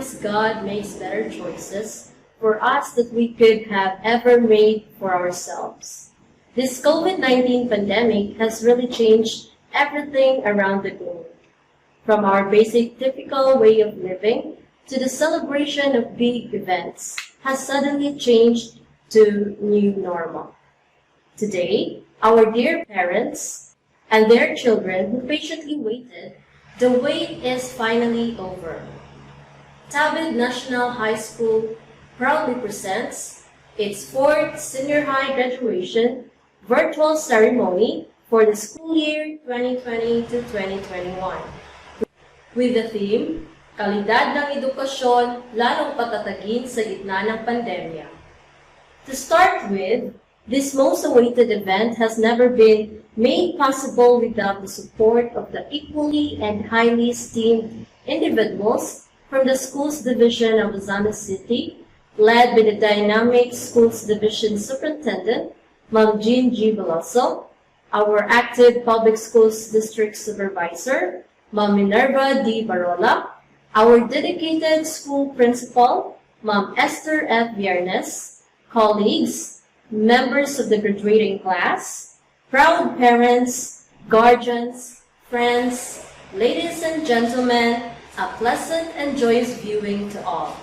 Sometimes God makes better choices for us that we could have ever made for ourselves. This COVID-19 pandemic has really changed everything around the globe, from our basic typical way of living to the celebration of big events has suddenly changed to new normal. Today, our dear parents and their children who patiently waited, the wait is finally over. Tabid National High School proudly presents its 4th senior high graduation virtual ceremony for the school year 2020 to 2021 with the theme, Kalidad ng Edukasyon lalong patatagin sa gitna ng pandemya. To start with, this most awaited event has never been made possible without the support of the equally and highly esteemed individuals from the Schools Division of Luzon City, led by the dynamic Schools Division Superintendent, Ma'am Jean G. Veloso, our active Public Schools District Supervisor, Ma'am Minerva D. Barola, our dedicated school principal, Ma'am Esther F. Viernes, colleagues, members of the graduating class, proud parents, guardians, friends, ladies and gentlemen, a pleasant and joyous viewing to all.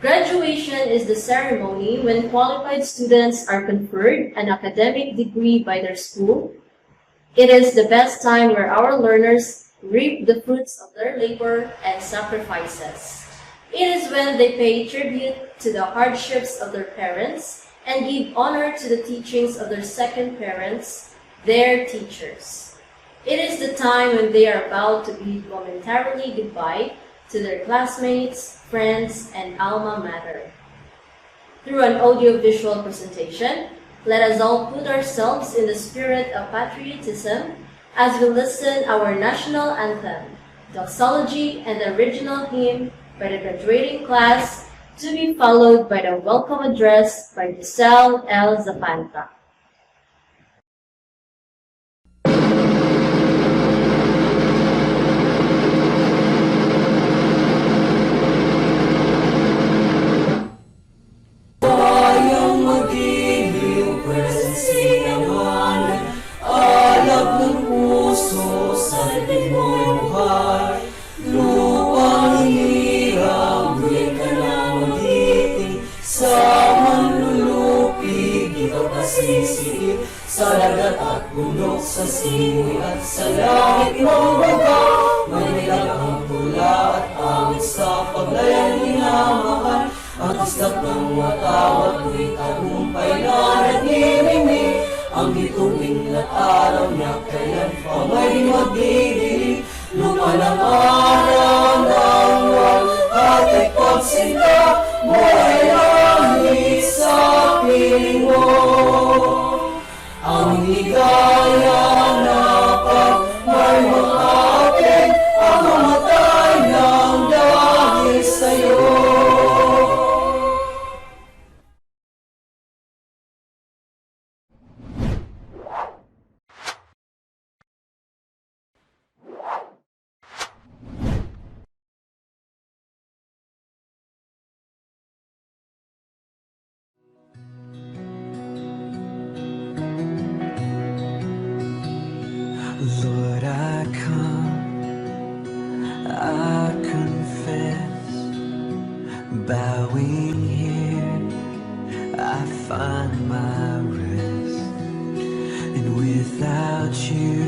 Graduation is the ceremony when qualified students are conferred an academic degree by their school. It is the best time where our learners reap the fruits of their labor and sacrifices. It is when they pay tribute to the hardships of their parents and give honor to the teachings of their second parents, their teachers. It is the time when they are about to bid momentarily goodbye to their classmates, friends, and alma mater. Through an audiovisual presentation, let us all put ourselves in the spirit of patriotism as we listen our national anthem, doxology, and the original hymn by the graduating class, to be followed by the welcome address by Giselle L. Zapanta. Sa dagat at bundok, sa simoy at sa langit mong baga, manilag ang tula at awit sa paglayang hinamahan, at islap ng watawat ko'y tagumpay na nagmimimi, ang bituing at araw niya kailan pa may magdidilig, lumalang araw ng at ipagsinta mo ay langit sa piling mo. Ang ligaya na pag may makapit, ang mamatay ng dahil sa'yo. Lord, I come, I confess, bowing here, I find my rest, and without you,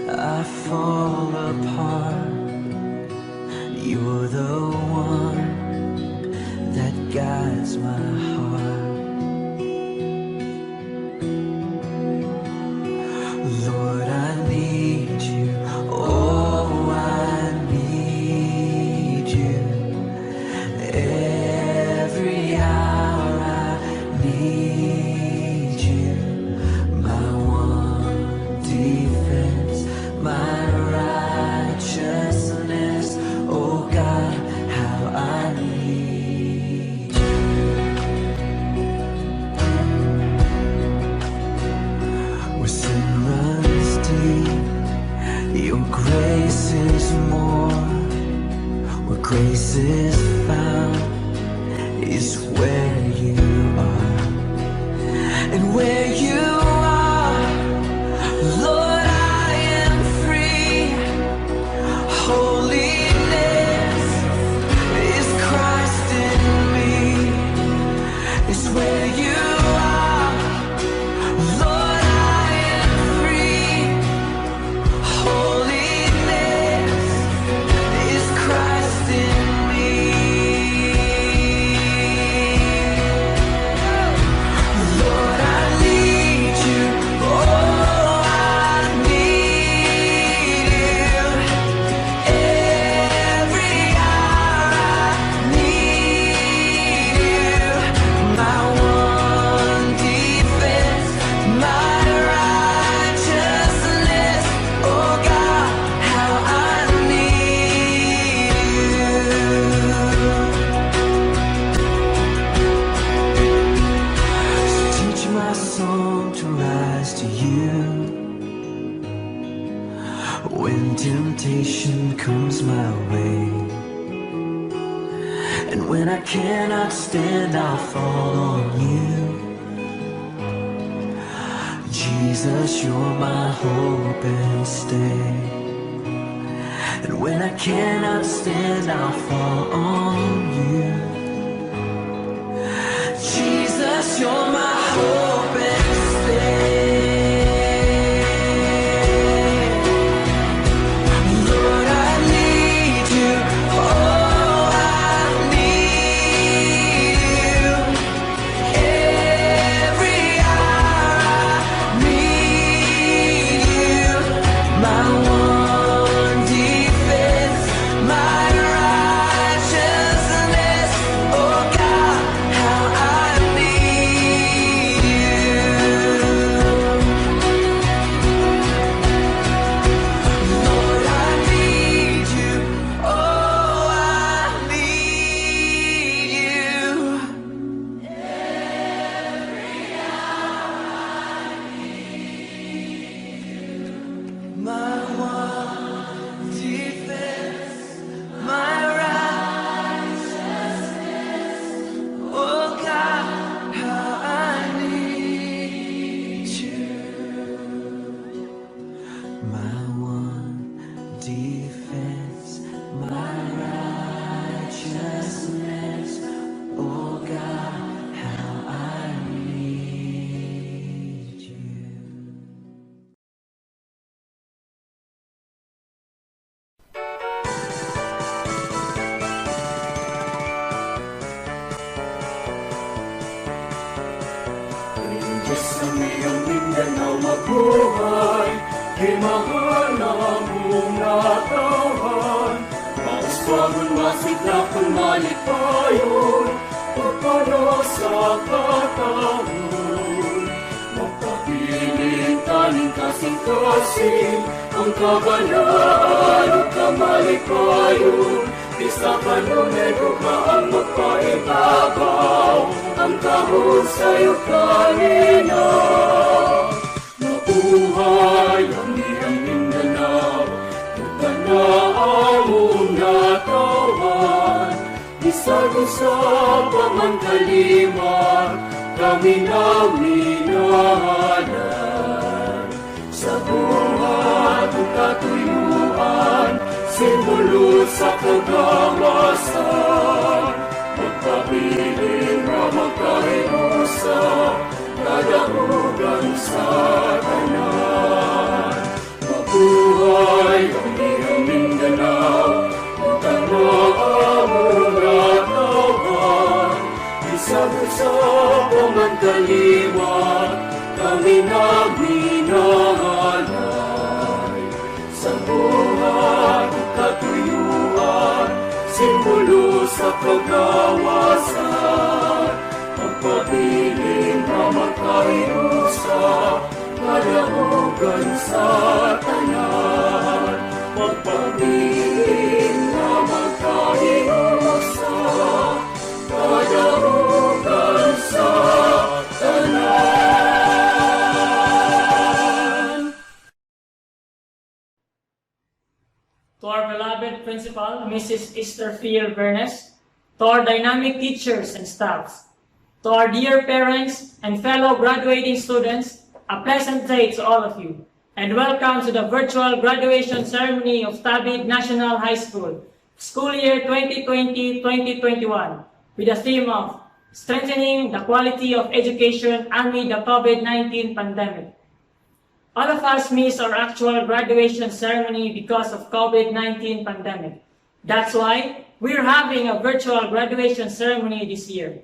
I fall apart. You're the one that guides my heart. Lord, I need you, oh, I need you. Every hour I need you. My one defense, my righteousness, oh God, how I need you. Where sin runs deep, your grace is more. Where grace is found is where you are. And where you are, Lord, I am free. Holiness is Christ in me. It's where you are, Lord, I am free. Holiness is Christ in me. Lord, I need you. Oh, I need you. Every hour I need you. My one defense, my righteousness. Oh God, how I need you. So teach my song to rise to you. When temptation comes my way, and when I cannot stand, I'll fall on you. Jesus, you're my hope and stay. And when I cannot stand, I'll fall on you. Diyos sa iyong Mindanao mabuhay, di mahal na mong natawan. Maus bagon masigla kung malipayon, pagpano sa katahon. Magpapiling kaning kasing-kasing, ang kabalaan o kamalipayon. Di sa kanunay gugma ang magpaibabaw, ang kahon sa'yo kanina. Mabuhay ang iyong Mindanao, tutan na among natawan. Isa-isa pa man kalima, kami na minahalan. Sa buhat o katuyuan, simbolo sa kagawasan. Magpabiling na magkahinusa, kadahugan sa tanan. Mabuhay ang iyong Mindanao, tutan na among natawan. Isa-isa pa man kalima, kami na minahalay. Sa buhat o katuyuan, simbolo sa kagawasan. Magpabiling na magkahinusa, kadahugan sa tanan. Magpabiling na magkahinusa, kadahugan sa tanan. To our beloved Principal, Mrs. Esther Fiel Bernes, to our dynamic teachers and staffs, to our dear parents and fellow graduating students, a pleasant day to all of you, and welcome to the virtual graduation ceremony of Tabid National High School, school year 2020-2021, with the theme of Strengthening the Quality of Education Amid the COVID-19 Pandemic. All of us missed our actual graduation ceremony because of COVID-19 pandemic. That's why we're having a virtual graduation ceremony this year.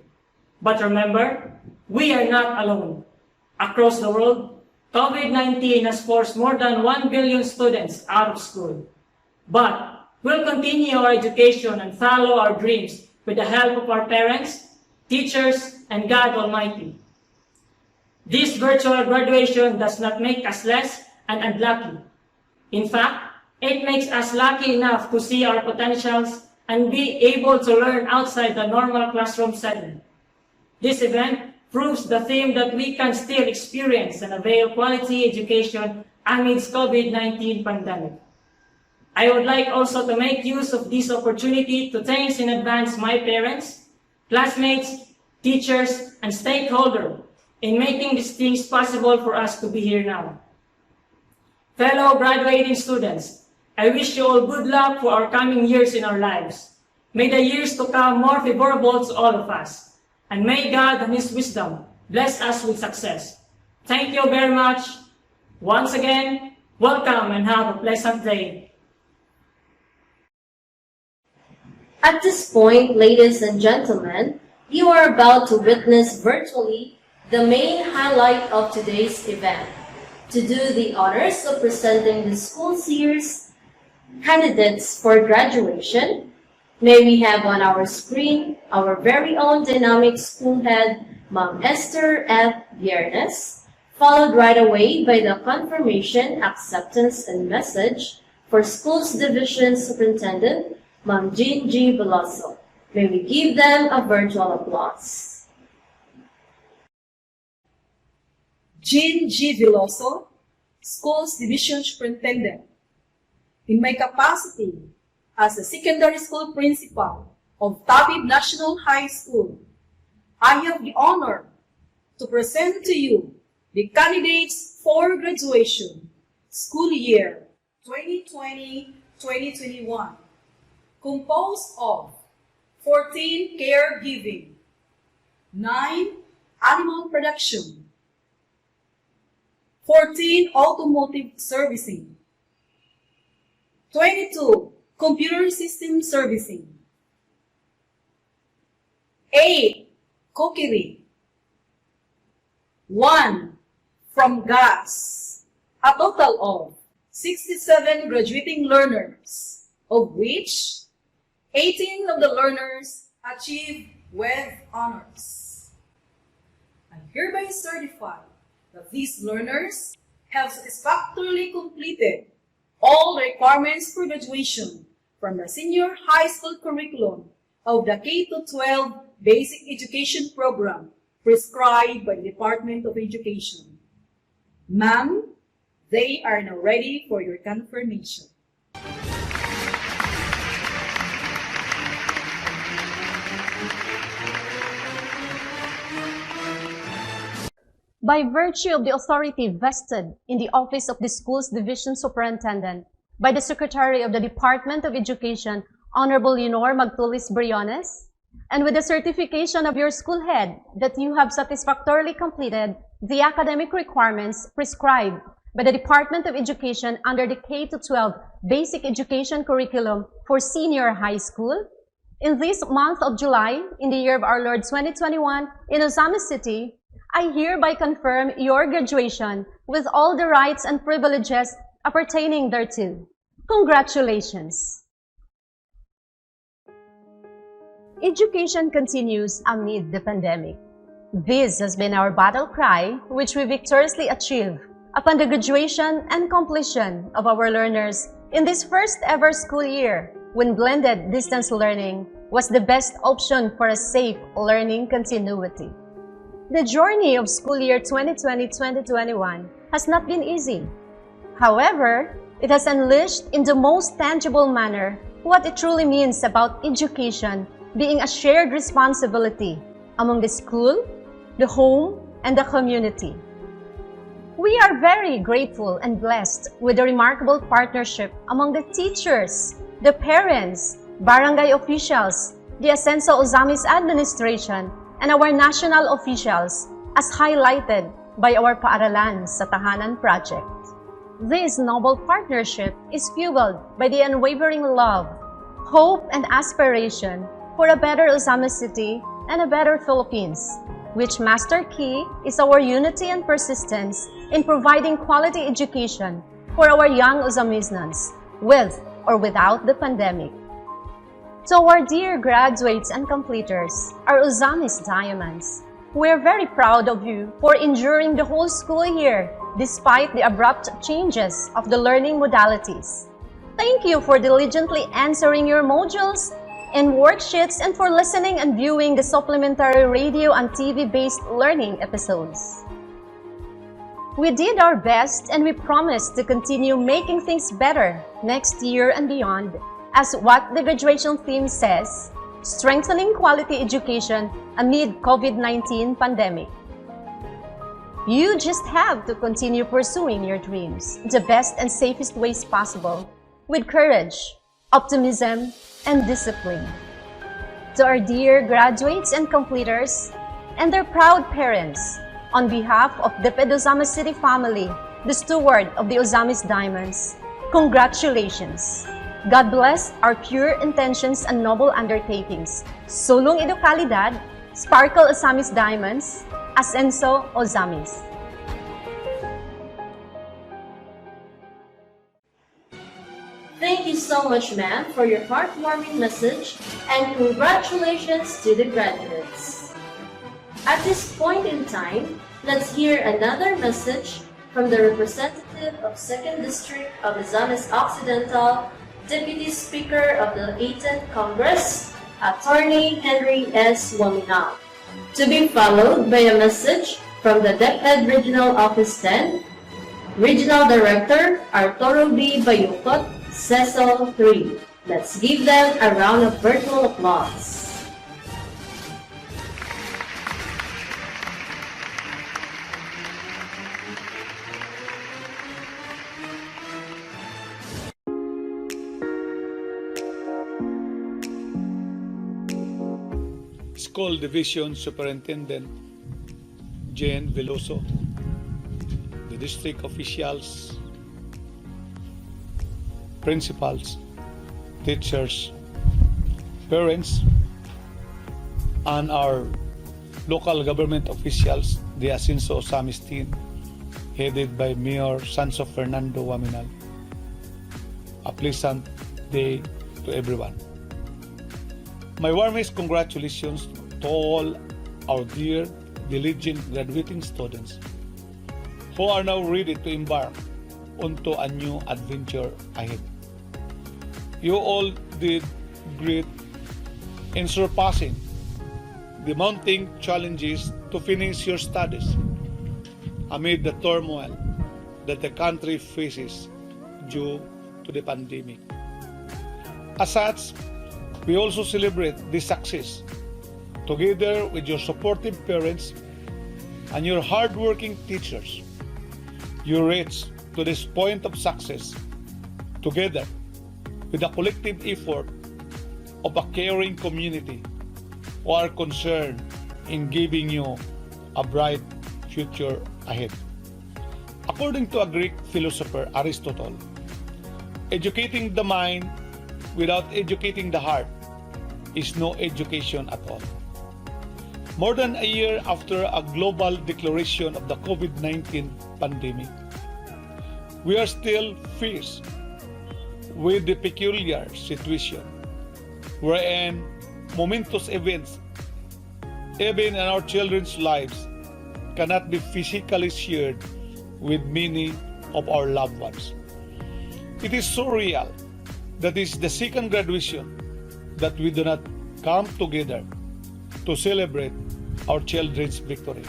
But remember, we are not alone. Across the world, COVID-19 has forced more than 1 billion students out of school. But we'll continue our education and follow our dreams with the help of our parents, teachers, and God Almighty. This virtual graduation does not make us less and unlucky. In fact, it makes us lucky enough to see our potentials and be able to learn outside the normal classroom setting. This event proves the theme that we can still experience and avail quality education amidst COVID-19 pandemic. I would like also to make use of this opportunity to thank in advance my parents, classmates, teachers, and stakeholders in making these things possible for us to be here now. Fellow graduating students, I wish you all good luck for our coming years in our lives. May the years to come more favorable to all of us. And may God and His wisdom bless us with success. Thank you very much. Once again, welcome and have a pleasant day. At this point, ladies and gentlemen, you are about to witness virtually the main highlight of today's event. To do the honors of presenting the school's year's candidates for graduation, may we have on our screen our very own dynamic school head, Ma'am Esther F. Viernes, followed right away by the confirmation, acceptance, and message for Schools Division Superintendent, Ma'am Jean G. Veloso. May we give them a virtual applause. Jean G. Veloso, Schools Division Superintendent. In my capacity as a secondary school principal of Tabid National High School, I have the honor to present to you the candidates for graduation, school year 2020-2021, composed of 14 caregiving, 9 animal production, 14 automotive servicing, 22 computer system servicing, 8 cookery, 1 from GAS, a total of 67 graduating learners, of which 18 of the learners achieved with honors. I hereby certify that these learners have satisfactorily completed all the requirements for graduation from the senior high school curriculum of the K-12 Basic Education Program prescribed by the Department of Education. Ma'am, they are now ready for your confirmation. By virtue of the authority vested in the office of the school's division superintendent by the Secretary of the Department of Education, Honorable Leonor Magtulis Briones, and with the certification of your school head that you have satisfactorily completed the academic requirements prescribed by the Department of Education under the K-12 Basic Education Curriculum for senior high school, in this month of July, in the year of our Lord 2021, in Ozamis City, I hereby confirm your graduation with all the rights and privileges appertaining thereto. Congratulations! Education continues amid the pandemic. This has been our battle cry, which we victoriously achieve upon the graduation and completion of our learners in this first ever school year, when blended distance learning was the best option for a safe learning continuity. The journey of school year 2020-2021 has not been easy. However, it has unleashed in the most tangible manner what it truly means about education being a shared responsibility among the school, the home, and the community. We are very grateful and blessed with the remarkable partnership among the teachers, the parents, barangay officials, the Ascenso Ozamis administration, and our national officials, as highlighted by our Paaralan sa Tahanan project. This noble partnership is fueled by the unwavering love, hope, and aspiration for a better Ozamis City and a better Philippines, which master key is our unity and persistence in providing quality education for our young Ozamisnans, with or without the pandemic. To our dear graduates and completers, our Ozamis Diamonds, we are very proud of you for enduring the whole school year despite the abrupt changes of the learning modalities. Thank you for diligently answering your modules and worksheets and for listening and viewing the supplementary radio and TV-based learning episodes. We did our best and we promise to continue making things better next year and beyond, as what the graduation theme says, strengthening quality education amid COVID-19 pandemic. You just have to continue pursuing your dreams the best and safest ways possible, with courage, optimism, and discipline. To our dear graduates and completers, and their proud parents, on behalf of the Ozamis City family, the steward of the Ozamis Diamonds, congratulations! God bless our pure intentions and noble undertakings. Sulong Educalidad, Sparkle Ozamis Diamonds, Ascenso Ozamis. Thank you so much, ma'am, for your heartwarming message, and congratulations to the graduates. At this point in time, let's hear another message from the representative of 2nd District of Ozamis Occidental, Deputy Speaker of the 18th Congress, Attorney Henry S. Waminal, to be followed by a message from the DepEd Regional Office 10, Regional Director Arturo B. Bayukot, Cecil 3. Let's give them a round of virtual applause. School Division Superintendent Jane Veloso, the district officials, principals, teachers, parents, and our local government officials, the Asinso Osamis team, headed by Mayor Sanso Fernando Waminal. A pleasant day to everyone. My warmest congratulations to all our dear, diligent graduating students who are now ready to embark onto a new adventure ahead. You all did great in surpassing the mounting challenges to finish your studies amid the turmoil that the country faces due to the pandemic. As such, we also celebrate this success together with your supportive parents and your hardworking teachers. You reached to this point of success together with the collective effort of a caring community who are concerned in giving you a bright future ahead. According to a Greek philosopher, Aristotle, educating the mind without educating the heart is no education at all. More than a year after a global declaration of the COVID-19 pandemic, we are still faced with the peculiar situation wherein momentous events, even in our children's lives, cannot be physically shared with many of our loved ones. It is so real that is the second graduation that we do not come together to celebrate our children's victory.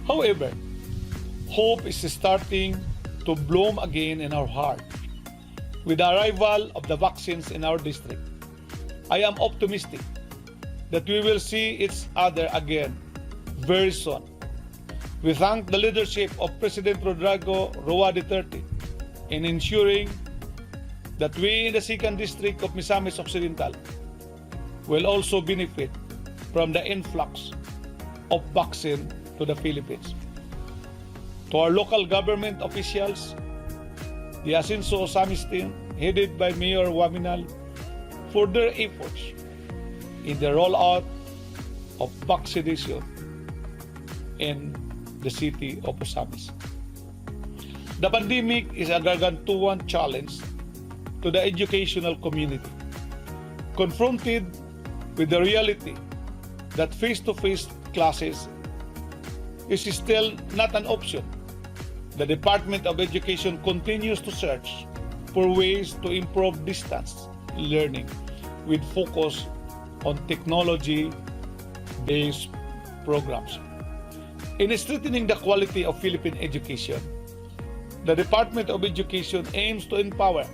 However, hope is starting to bloom again in our heart with the arrival of the vaccines in our district. I am optimistic that we will see each other again very soon. We thank the leadership of President Rodrigo Roa Duterte in ensuring that we in the 2nd District of Misamis Occidental will also benefit from the influx of vaccine to the Philippines. To our local government officials, the Asinso Osamis team, headed by Mayor Waminal, for their efforts in the rollout of vaccination in the city of Osamis. The pandemic is a gargantuan challenge to the educational community, confronted with the reality that face-to-face classes is still not an option. The Department of Education continues to search for ways to improve distance learning with focus on technology-based programs. In strengthening the quality of Philippine education, the Department of Education aims to empower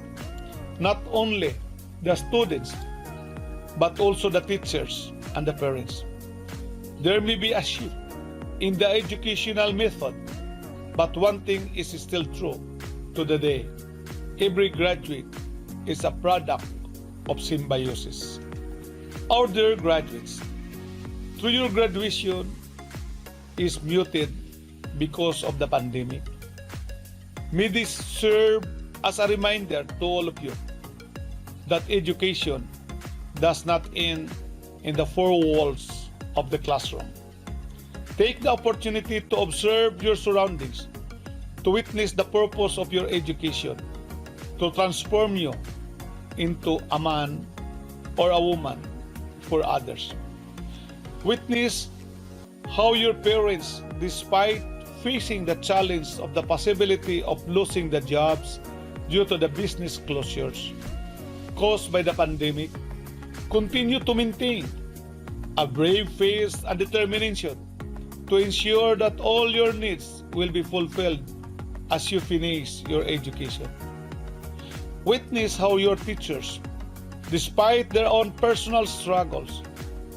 not only the students but also the teachers and the parents. There may be a shift in the educational method, but one thing is still true to the day. Every graduate is a product of symbiosis. Our dear graduates, through your graduation is muted because of the pandemic. May this serve as a reminder to all of you that education does not end in the four walls of the classroom. Take the opportunity to observe your surroundings, to witness the purpose of your education, to transform you into a man or a woman for others. Witness how your parents, despite facing the challenge of the possibility of losing the jobs due to the business closures caused by the pandemic, continue to maintain a brave face and determination to ensure that all your needs will be fulfilled as you finish your education. Witness how your teachers, despite their own personal struggles,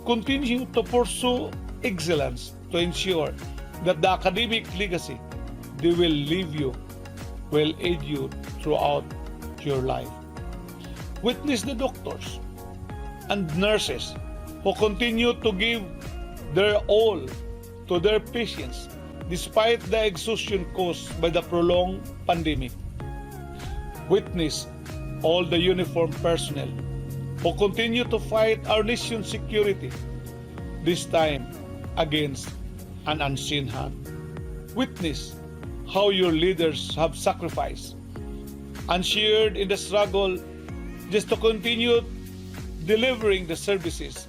continue to pursue excellence to ensure that the academic legacy they will leave you will aid you throughout your life. Witness the doctors and nurses who continue to give their all to their patients despite the exhaustion caused by the prolonged pandemic. Witness all the uniformed personnel who continue to fight our nation's security, this time against an unseen hand. Witness how your leaders have sacrificed and shared in the struggle just to continue delivering the services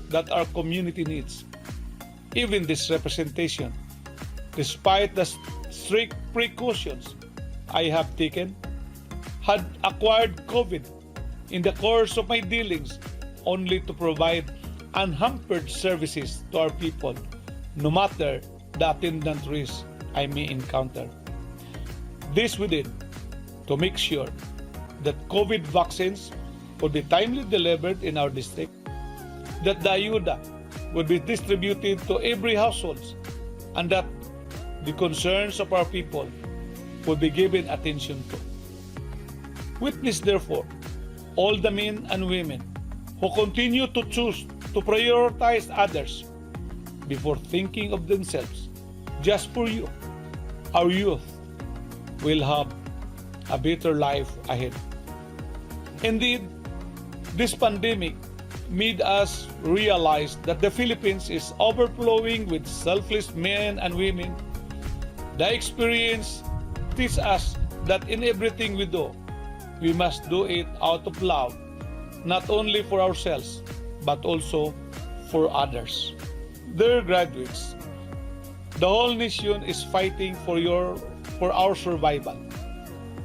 that our community needs. Even this representation, despite the strict precautions I have taken, had acquired COVID in the course of my dealings only to provide unhampered services to our people, no matter the attendant risks I may encounter. This we did to make sure that COVID vaccines would be timely delivered in our district, that the ayuda would be distributed to every household, and that the concerns of our people would be given attention to. Witness, therefore, all the men and women who continue to choose to prioritize others before thinking of themselves. Just for you, our youth will have a better life ahead. Indeed, this pandemic made us realize that the Philippines is overflowing with selfless men and women. The experience teaches us that in everything we do, we must do it out of love, not only for ourselves, but also for others. Dear graduates, the whole nation is fighting for our survival,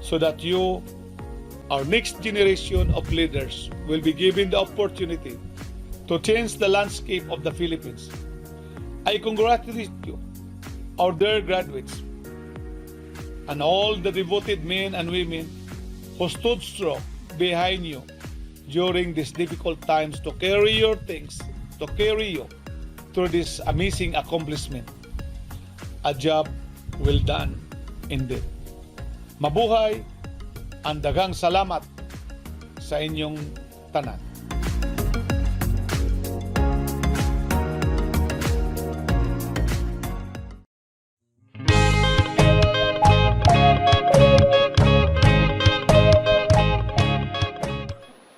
so that you, our next generation of leaders, will be given the opportunity to change the landscape of the Philippines. I congratulate you, our dear graduates, and all the devoted men and women who stood strong behind you during these difficult times to carry you through this amazing accomplishment. A job well done indeed. Mabuhay, ang daghang salamat sa inyong tanan.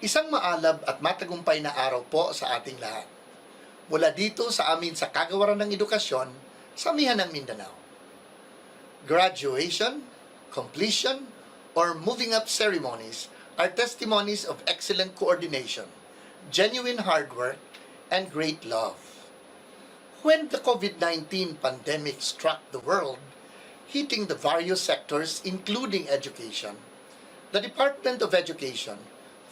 Isang maalab at matagumpay na araw po sa ating lahat. Mula dito sa amin sa Kagawaran ng Edukasyon sa Amihan ng Mindanao. Graduation, completion, or moving up ceremonies are testimonies of excellent coordination, genuine hard work, and great love. When the COVID-19 pandemic struck the world, hitting the various sectors including education, the Department of Education,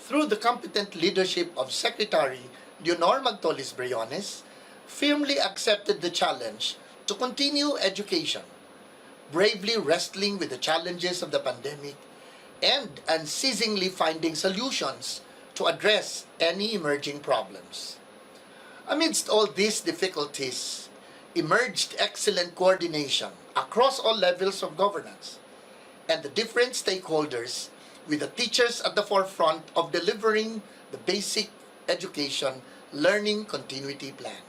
through the competent leadership of Secretary Leonor Magtolis-Briones, firmly accepted the challenge to continue education, bravely wrestling with the challenges of the pandemic and unceasingly finding solutions to address any emerging problems. Amidst all these difficulties, emerged excellent coordination across all levels of governance and the different stakeholders, with the teachers at the forefront of delivering the basic education learning continuity plan.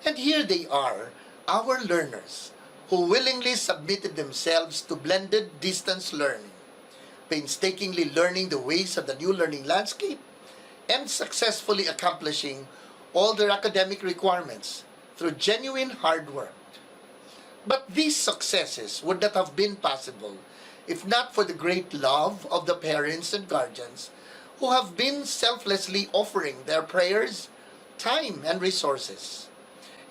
And here they are, our learners, who willingly submitted themselves to blended distance learning, painstakingly learning the ways of the new learning landscape, and successfully accomplishing all their academic requirements through genuine hard work. But these successes would not have been possible if not for the great love of the parents and guardians who have been selflessly offering their prayers, time, and resources.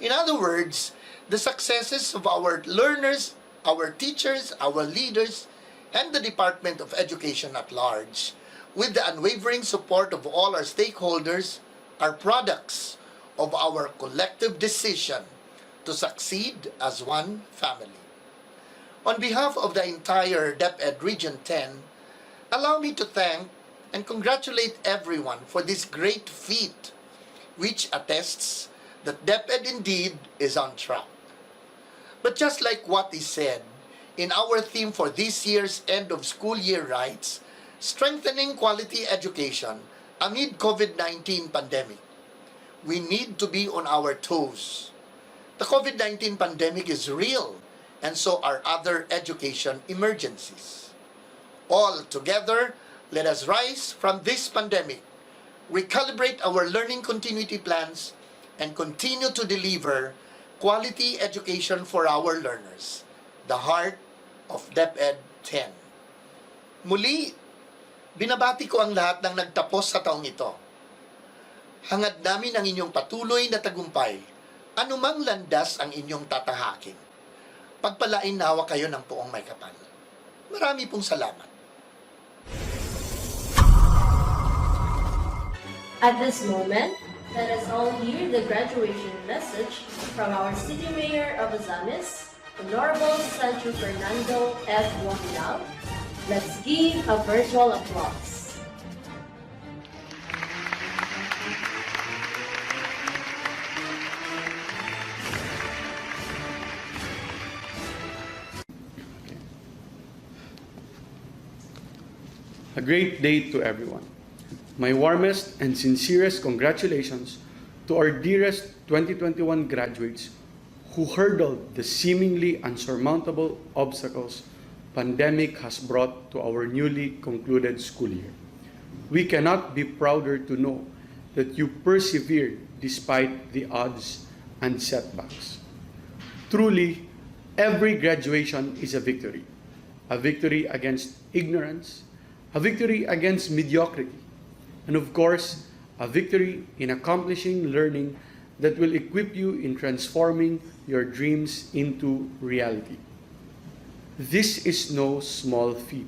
In other words, the successes of our learners, our teachers, our leaders, and the Department of Education at large, with the unwavering support of all our stakeholders, are products of our collective decision to succeed as one family. On behalf of the entire DepEd Region 10, allow me to thank and congratulate everyone for this great feat, which attests that DepEd indeed is on track. But just like what is said in our theme for this year's end of school year rites, strengthening quality education amid COVID-19 pandemic, we need to be on our toes. The COVID-19 pandemic is real, and so are other education emergencies. All together, let us rise from this pandemic, recalibrate our learning continuity plans, and continue to deliver quality education for our learners, the heart of DepEd 10. Muli, binabati ko ang lahat ng nagtapos sa taong ito. Hangad namin ang inyong patuloy na tagumpay, anumang landas ang inyong tatahakin. Pagpalain nawa kayo ng poong may kapal. Marami pong salamat. At this moment, let us all hear the graduation message from our City Mayor of Ozamis, Honorable Sancho Fernando F. Wakinal. Let's give a virtual applause. A great day to everyone. My warmest and sincerest congratulations to our dearest 2021 graduates who hurdled the seemingly unsurmountable obstacles pandemic has brought to our newly concluded school year. We cannot be prouder to know that you persevered despite the odds and setbacks. Truly, every graduation is a victory against ignorance, a victory against mediocrity, and of course, a victory in accomplishing learning that will equip you in transforming your dreams into reality. This is no small feat.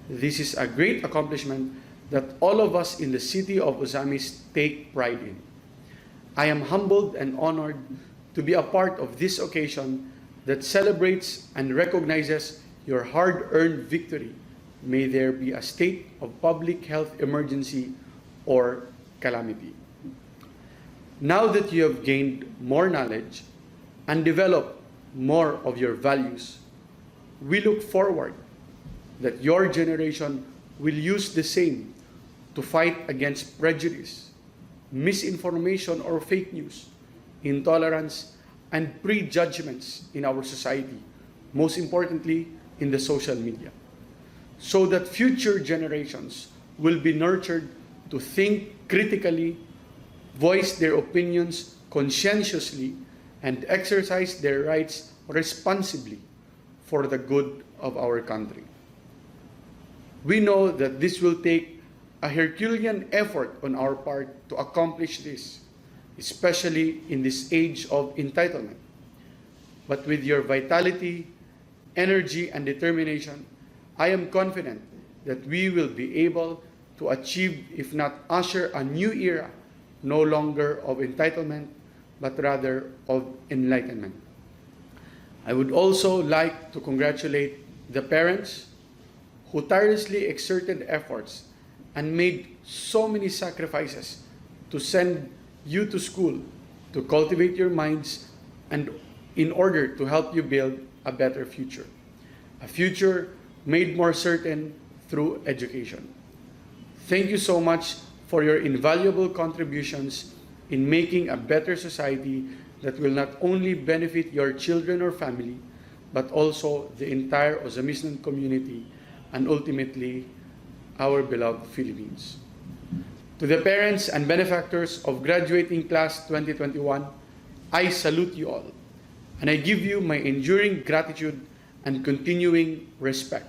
This is a great accomplishment that all of us in the city of Ozamis take pride in. I am humbled and honored to be a part of this occasion that celebrates and recognizes your hard-earned victory. May there be a state of public health emergency or calamity. Now that you have gained more knowledge and developed more of your values, we look forward that your generation will use the same to fight against prejudice, misinformation or fake news, intolerance, and prejudgments in our society, most importantly, in the social media, so that future generations will be nurtured to think critically, voice their opinions conscientiously, and exercise their rights responsibly for the good of our country. We know that this will take a Herculean effort on our part to accomplish this, especially in this age of entitlement. But with your vitality, energy, and determination, I am confident that we will be able to achieve, if not usher, a new era, no longer of entitlement, but rather of enlightenment. I would also like to congratulate the parents who tirelessly exerted efforts and made so many sacrifices to send you to school, to cultivate your minds, and in order to help you build a better future. A future made more certain through education. Thank you so much for your invaluable contributions in making a better society that will not only benefit your children or family, but also the entire Ozamisnon community and ultimately our beloved Philippines. To the parents and benefactors of graduating class 2021, I salute you all, and I give you my enduring gratitude and continuing respect.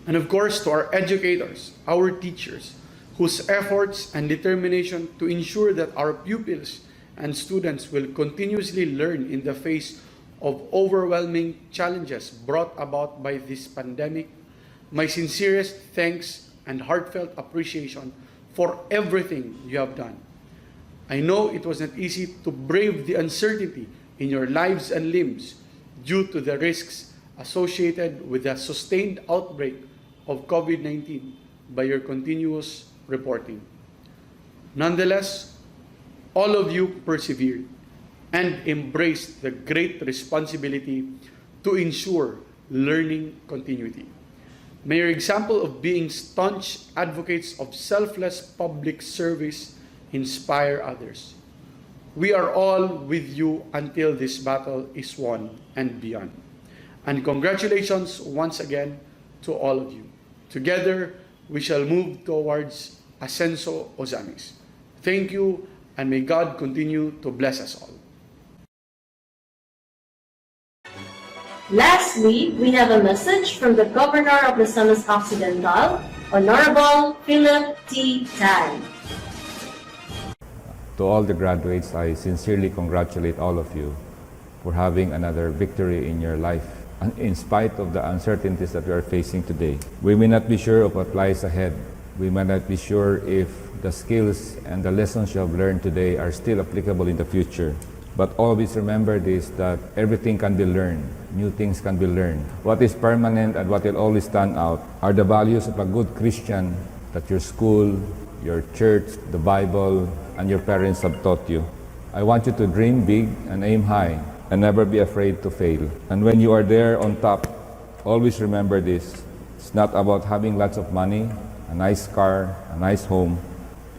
And of course, to our educators, our teachers, whose efforts and determination to ensure that our pupils and students will continuously learn in the face of overwhelming challenges brought about by this pandemic, my sincerest thanks and heartfelt appreciation for everything you have done. I know it was not easy to brave the uncertainty in your lives and limbs due to the risks associated with the sustained outbreak of COVID-19 by your continuous reporting. Nonetheless, all of you persevered and embraced the great responsibility to ensure learning continuity. May your example of being staunch advocates of selfless public service inspire others. We are all with you until this battle is won and beyond. And congratulations once again to all of you. Together, we shall move towards Ascenso Ozamis. Thank you, and may God continue to bless us all. Lastly, we have a message from the Governor of Misamis Occidental, Honorable Philip T. Tan. To all the graduates, I sincerely congratulate all of you for having another victory in your life. And in spite of the uncertainties that we are facing today, we may not be sure of what lies ahead. We may not be sure if the skills and the lessons you have learned today are still applicable in the future. But always remember this, that everything can be learned. New things can be learned. What is permanent and what will always stand out are the values of a good Christian that your school, your church, the Bible, and your parents have taught you. I want you to dream big and aim high and never be afraid to fail. And when you are there on top, always remember this. It's not about having lots of money, a nice car, a nice home.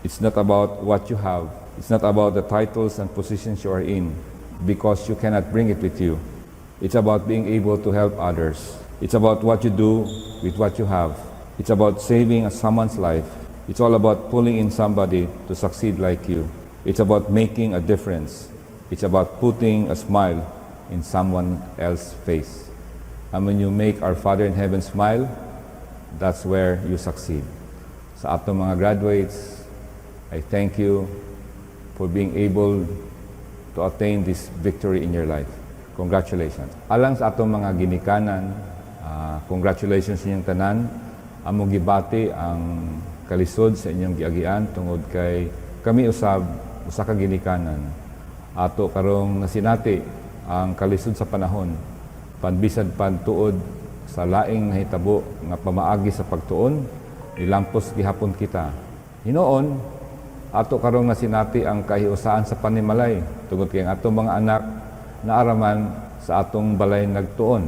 It's not about what you have. It's not about the titles and positions you are in, because you cannot bring it with you. It's about being able to help others. It's about what you do with what you have. It's about saving someone's life. It's all about pulling in somebody to succeed like you. It's about making a difference. It's about putting a smile in someone else's face. And when you make our Father in Heaven smile, that's where you succeed. Sa atong mga graduates, I thank you for being able to attain this victory in your life. Congratulations. Alang sa atong mga ginikanan, congratulations sa inyong tanan. Among gibati ang kalisod sa inyong giagian tungod kay kami usa ka ginikanan. Ato karong nasinati ang kalisod sa panahon, panbisad pantuod sa laing nahitabo nga pamaagi sa pagtuon, nilampos gihapon kita. Hinoon, ato karong nasinati ang kahiusahan sa panimalay tungod kay ang atong mga anak naaraman sa atong balay nagtuon.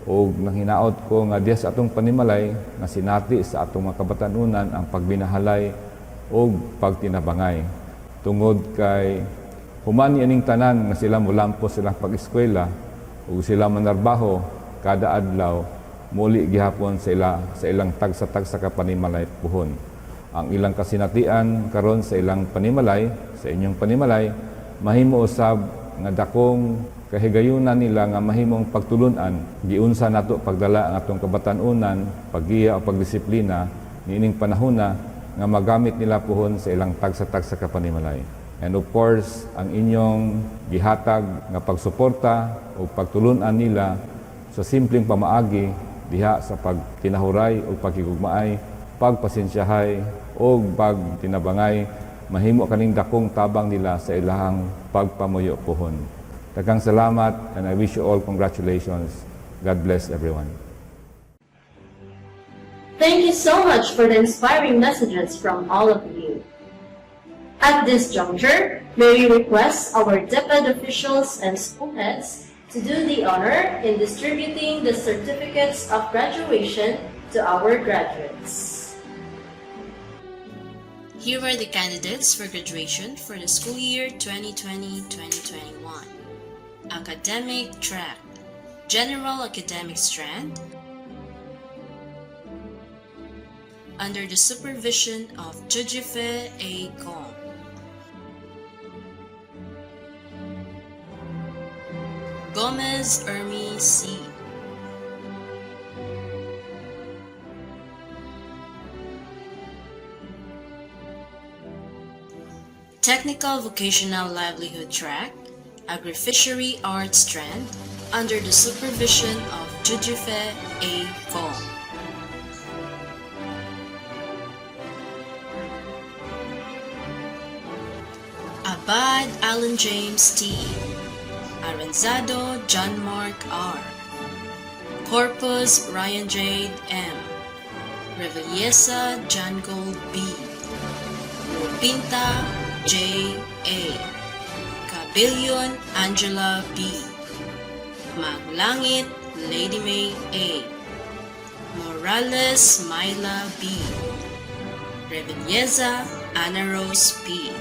O nanghinaot ko nga diya sa atong panimalay nga sinati sa atong mga kabatanunan ang pagbinahalay o pagtinabangay. Tungod kay human ining tanan nga sila mulampos silang pag-eskwela o sila manarbaho kada adlaw, muli gihapon sa ilang tagsa-tagsa ka panimalay puhon. Ang ilang kasinatian karon sa ilang panimalay, sa inyong panimalay, mahimo usab nga dakong kahigayunan nila nga mahimong pagtulunan, giunsa nato pagdala ang atong kabatanunan, paggiya o pagdisiplina niining panahona nga magamit nila puhon sa ilang tagsa-tagsa ka panimalay. And of course, ang inyong gihatag nga pagsuporta o pagtulunan nila sa simpleng pamaagi diha sa pagtinahuray o pagkigugmaay, pagpasensyahay o pagtinabangay, mahimo kaning dakong tabang nila sa ilahang pagpamuyo puhon. Daghang salamat, and I wish you all congratulations. God bless everyone. Thank you so much for the inspiring messages from all of you. At this juncture, may we request our DepEd officials and school heads to do the honor in distributing the certificates of graduation to our graduates. Here are the candidates for graduation for the school year 2020-2021. Academic track, General Academic Strand, under the supervision of Jujife A. Kong. Gomez Ermi C. Technical Vocational Livelihood Track, Agri-Fishery Arts Strand, under the supervision of Jujife A. Kong. Abad Alan James T. Arenzado John Mark R. Corpus Ryan Jade M. Reveliesa John Gold B. Pinta J. A. Cabillion Angela B. Maglangit Lady May A. Morales Myla B. Reveliesa Ana Rose P.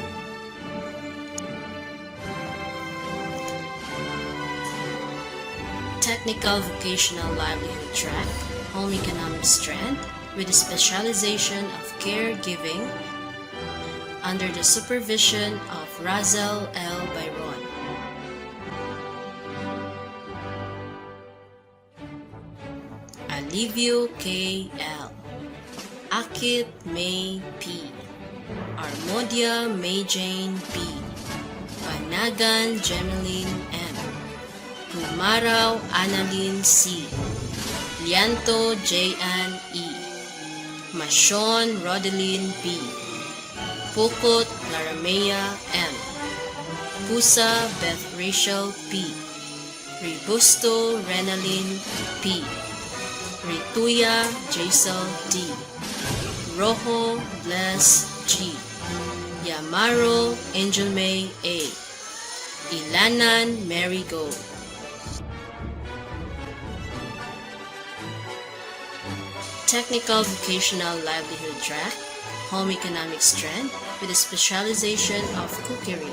Technical Vocational Livelihood Track, Home Economics Strand, with a specialization of caregiving, under the supervision of Razel L. Byron. Alivio K. L. Akit May P. Armodia May Jane B. Panagan Jemeline M. Pumaraw Annalyn C. Lianto J.Ann E. Mashon Rodeline B. Pukot Laramea M. Pusa Beth Rachel P. Ribusto Renalyn P. Rituya Jaisal D. Rojo Bless G. Yamaro Angel May A. Ilanan Marigold. Technical Vocational Livelihood Track, Home Economic Strand with a specialization of cookery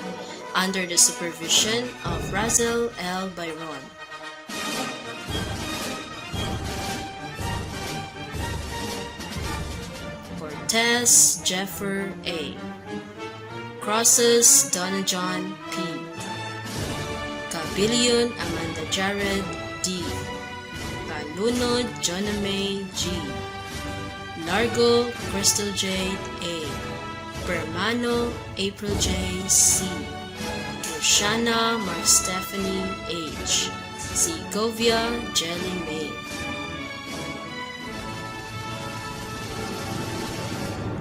under the supervision of Razel L. Byron. Cortez Jeffer A. Crosses Donna John P. Cabilion Amanda Jared D. Palunod Joname G. Largo Crystal Jade A. Bermano April J. C. Roshana Mark Stephanie H. Segovia Jelly May.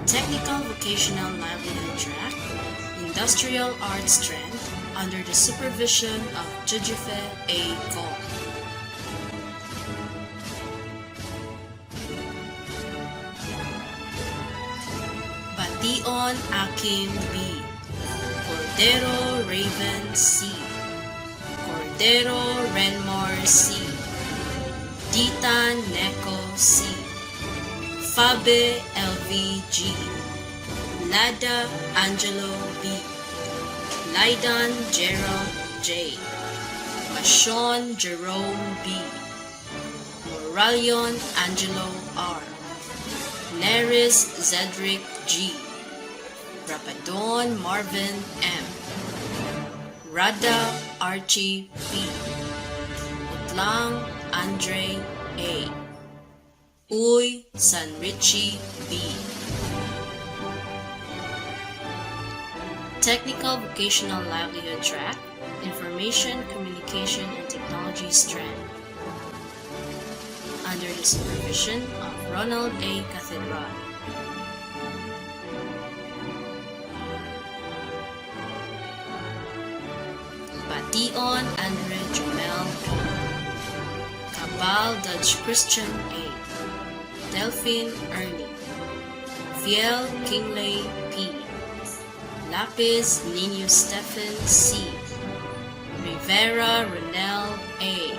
Technical Vocational Livelihood Track, Industrial Arts Strand under the supervision of Jujufe A. Gong. Bation Akim B. Cordero Raven C. Cordero Renmar C. Ditan Neko C. Fabe LVG. Lada Angelo B. Lydan Gerald J. Mashon Jerome B. Moralion Angelo R. Neris Zedric G. Rapadon Marvin M. Rada Archie P. Utlang Andre A. Uy San Richie B. Technical Vocational Livelihood Track, Information, Communication, and Technology Strand under the supervision of Ronald A. Cathedral. Bation Andre Jumel P. Cabal Dutch Christian A. Delphine Ernie. Fiel Kingley P. Lapis Linus Stephen C. Rivera Ronel A.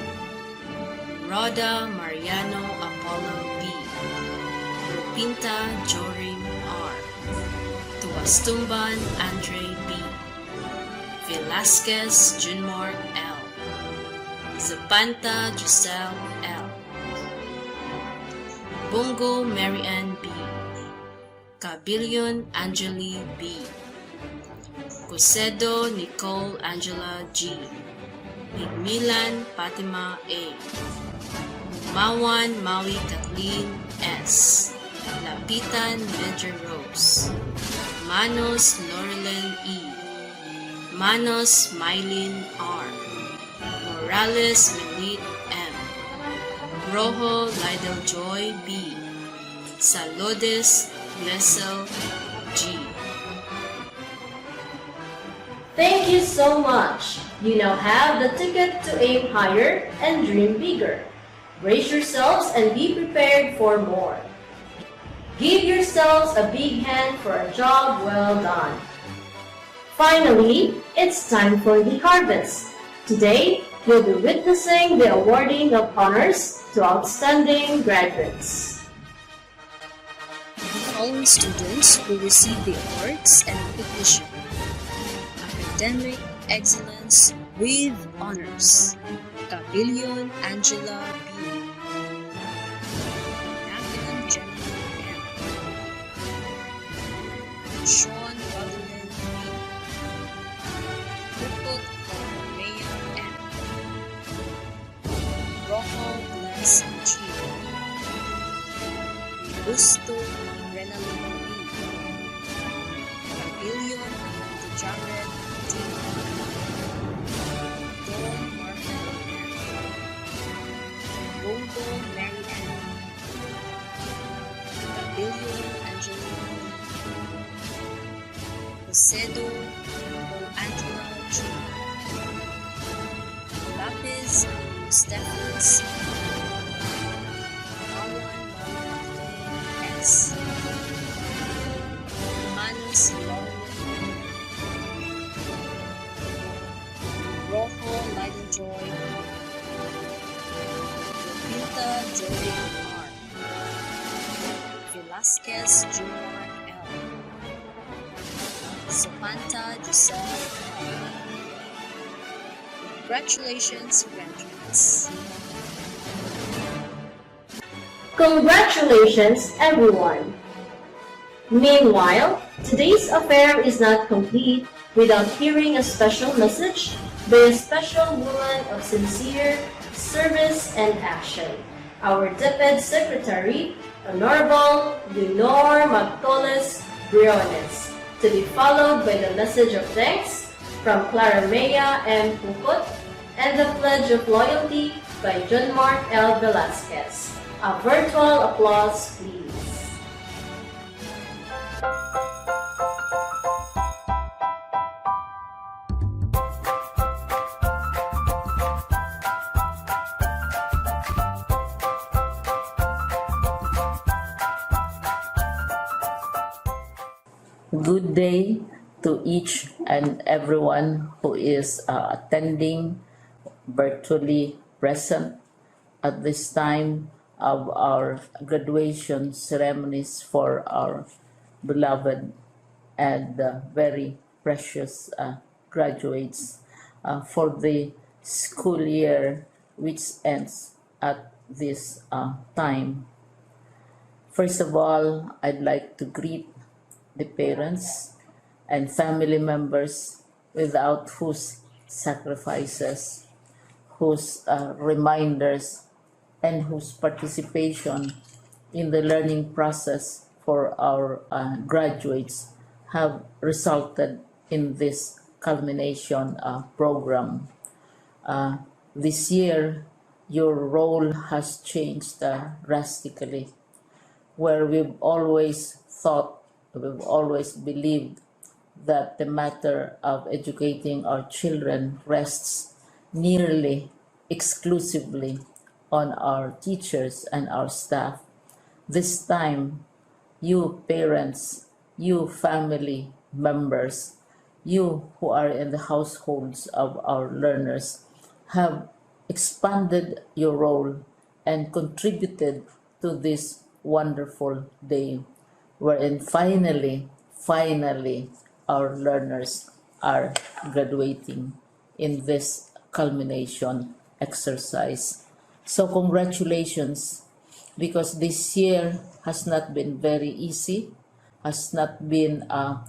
Roda Mariano Apollo B. Rupinta Jorim R. Tuastumban Andre B. Velasquez Junmark L. Zapanta Giselle L. Bungo Marianne B. Cabilion Angeli B. Cosedo Nicole Angela G. Milan Fatima A. Mawan Maui Kathleen S. Lapitan Ledger Rose. Manos Laurelyn E. Manos Mylene R. Morales Melit M. Rojo Lidel Joy B. Salodes Blessel G. Thank you so much. You now have the ticket to aim higher and dream bigger. Brace yourselves and be prepared for more. Give yourselves a big hand for a job well done. Finally, it's time for the harvest. Today, you'll be witnessing the awarding of honors to outstanding graduates. The following students will receive the awards and recognition. Academic Excellence with Honors. Cabilion Angela B. Nagan Jennifer M. Sean Rutherland B. Puput Maya M. Rojo Bless G. Augusto Renalyn B. Pavilion DeJared D. Dawn Martha M. Bongo Mary Ann. Pavilion Angelina Josedo O. Angela G. Lapis Stephens Marwan Marwan S. Manis Lauren Rojo Lighten Joy Lupita Joy R. Velasquez Junior L. Samantha Giselle L. Congratulations, graduates. Congratulations, everyone! Meanwhile, today's affair is not complete without hearing a special message by a special woman of sincere service and action, our DepEd Secretary, Honorable Leonor Magtoles Briones, to be followed by the message of thanks from Clara Mea M. Pukot and the Pledge of Loyalty by John Mark L. Velasquez. A virtual applause, please. Good day to each and everyone who is attending virtually present at this time of our graduation ceremonies for our beloved and very precious graduates for the school year which ends at this time. First of all, I'd like to greet the parents and family members without whose sacrifices, whose reminders, and whose participation in the learning process for our graduates have resulted in this culmination program. This year, your role has changed drastically, where we've always believed that the matter of educating our children rests nearly exclusively on our teachers and our staff. This time, you parents, you family members, you who are in the households of our learners have expanded your role and contributed to this wonderful day, wherein finally, our learners are graduating in this culmination exercise. So congratulations, because this year has not been very easy, has not been a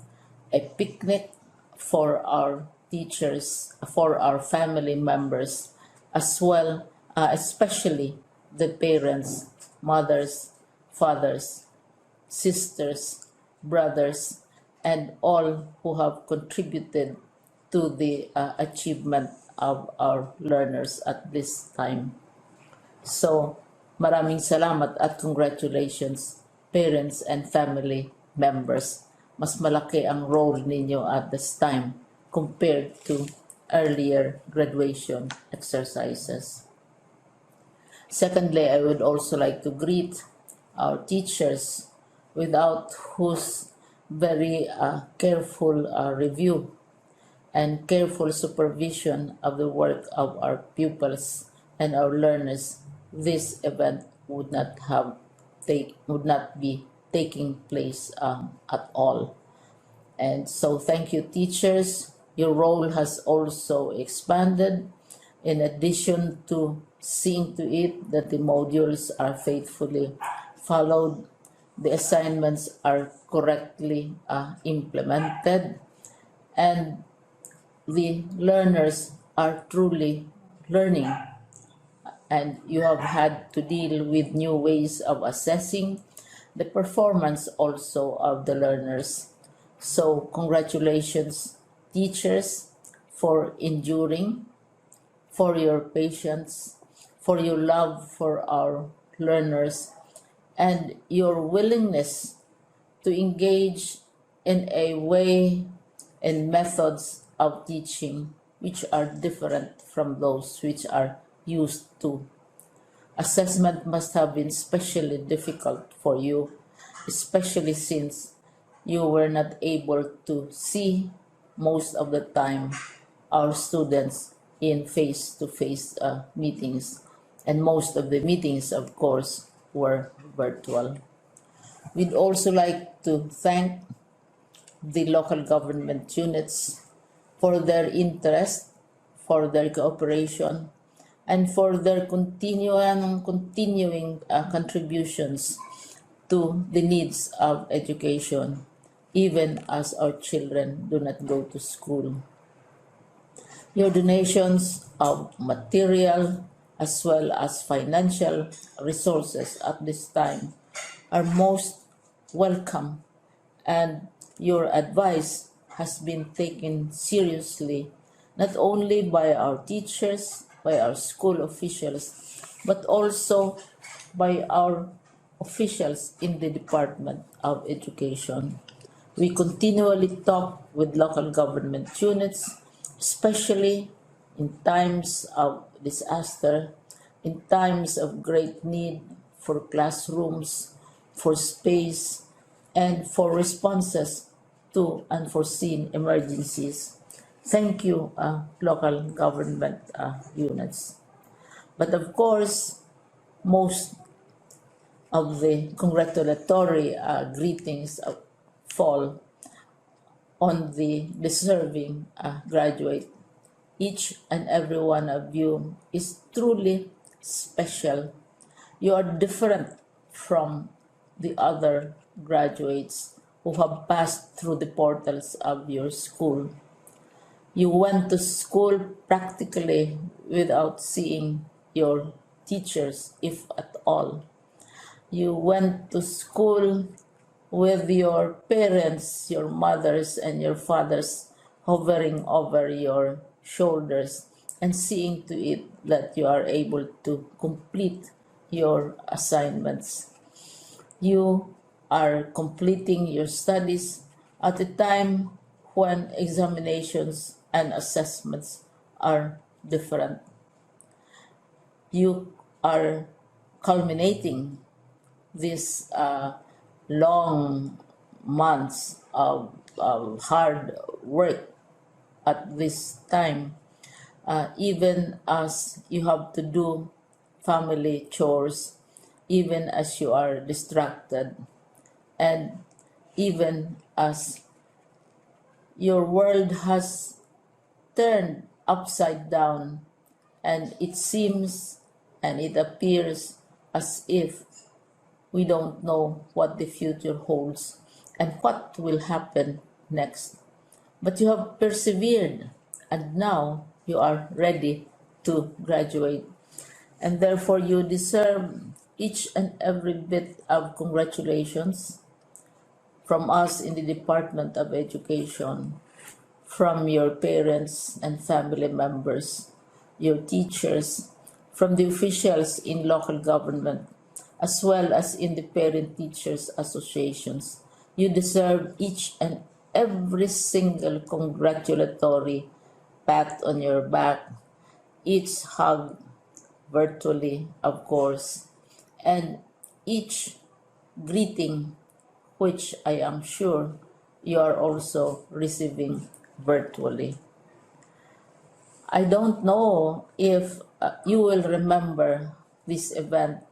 picnic for our teachers, for our family members, as well, especially the parents, mothers, fathers, sisters, brothers, and all who have contributed to the achievement of our learners at this time. So, maraming salamat at congratulations, parents and family members. Mas malaki ang role ninyo at this time compared to earlier graduation exercises. Secondly, I would also like to greet our teachers, without whose very careful review and careful supervision of the work of our pupils and our learners, this event would not be taking place at all. And so thank you, teachers. Your role has also expanded, in addition to seeing to it that the modules are faithfully followed, the assignments are correctly implemented, and the learners are truly learning. And you have had to deal with new ways of assessing the performance also of the learners. So congratulations, teachers, for enduring, for your patience, for your love for our learners, and your willingness to engage in a way and methods of teaching which are different from those which are used to. Assessment must have been especially difficult for you, especially since you were not able to see most of the time our students in face-to-face meetings, and most of the meetings, of course, were virtual. We'd also like to thank the local government units for their interest, for their cooperation, and for their continuing contributions to the needs of education, even as our children do not go to school. Your donations of material as well as financial resources at this time are most welcome, and your advice has been taken seriously not only by our teachers, by our school officials, but also by our officials in the Department of Education. We continually talk with local government units, especially in times of disaster, in times of great need for classrooms, for space, and for responses to unforeseen emergencies. Thank you, local government units. But of course, most of the congratulatory greetings fall on the deserving graduate. Each and every one of you is truly special. You are different from the other graduates who have passed through the portals of your school. You went to school practically without seeing your teachers, if at all. You went to school with your parents, your mothers, and your fathers hovering over your shoulders and seeing to it that you are able to complete your assignments. You are completing your studies at a time when examinations and assessments are different. You are culminating these long months of hard work at this time, even as you have to do family chores, even as you are distracted, and even as your world has turned upside down, and it seems and it appears as if we don't know what the future holds and what will happen next. But you have persevered, and now you are ready to graduate. And therefore, you deserve each and every bit of congratulations from us in the Department of Education, from your parents and family members, your teachers, from the officials in local government, as well as in the parent teachers associations. You deserve each and every single congratulatory pat on your back, each hug virtually, of course, and each greeting, which I am sure you are also receiving virtually. I don't know if you will remember this event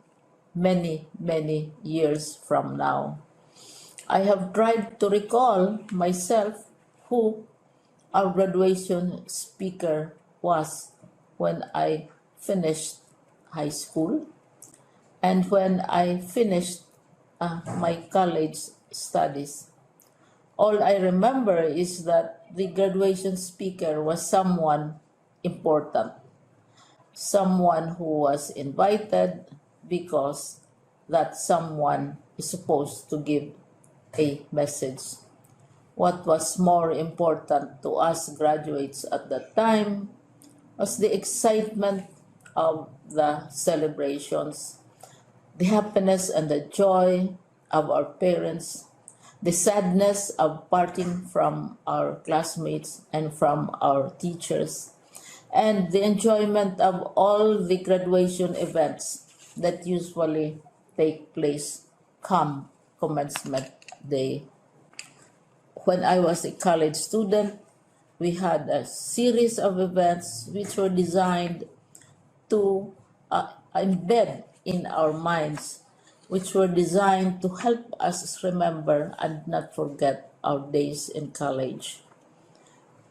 many, many years from now. I have tried to recall myself who our graduation speaker was when I finished high school and when I finished my college studies. All I remember is that the graduation speaker was someone important, someone who was invited because that someone is supposed to give a message. What was more important to us graduates at that time was the excitement of the celebrations, the happiness and the joy of our parents, the sadness of parting from our classmates and from our teachers, and the enjoyment of all the graduation events that usually take place come commencement day. When I was a college student, we had a series of events which were designed to embed in our minds, which were designed to help us remember and not forget our days in college.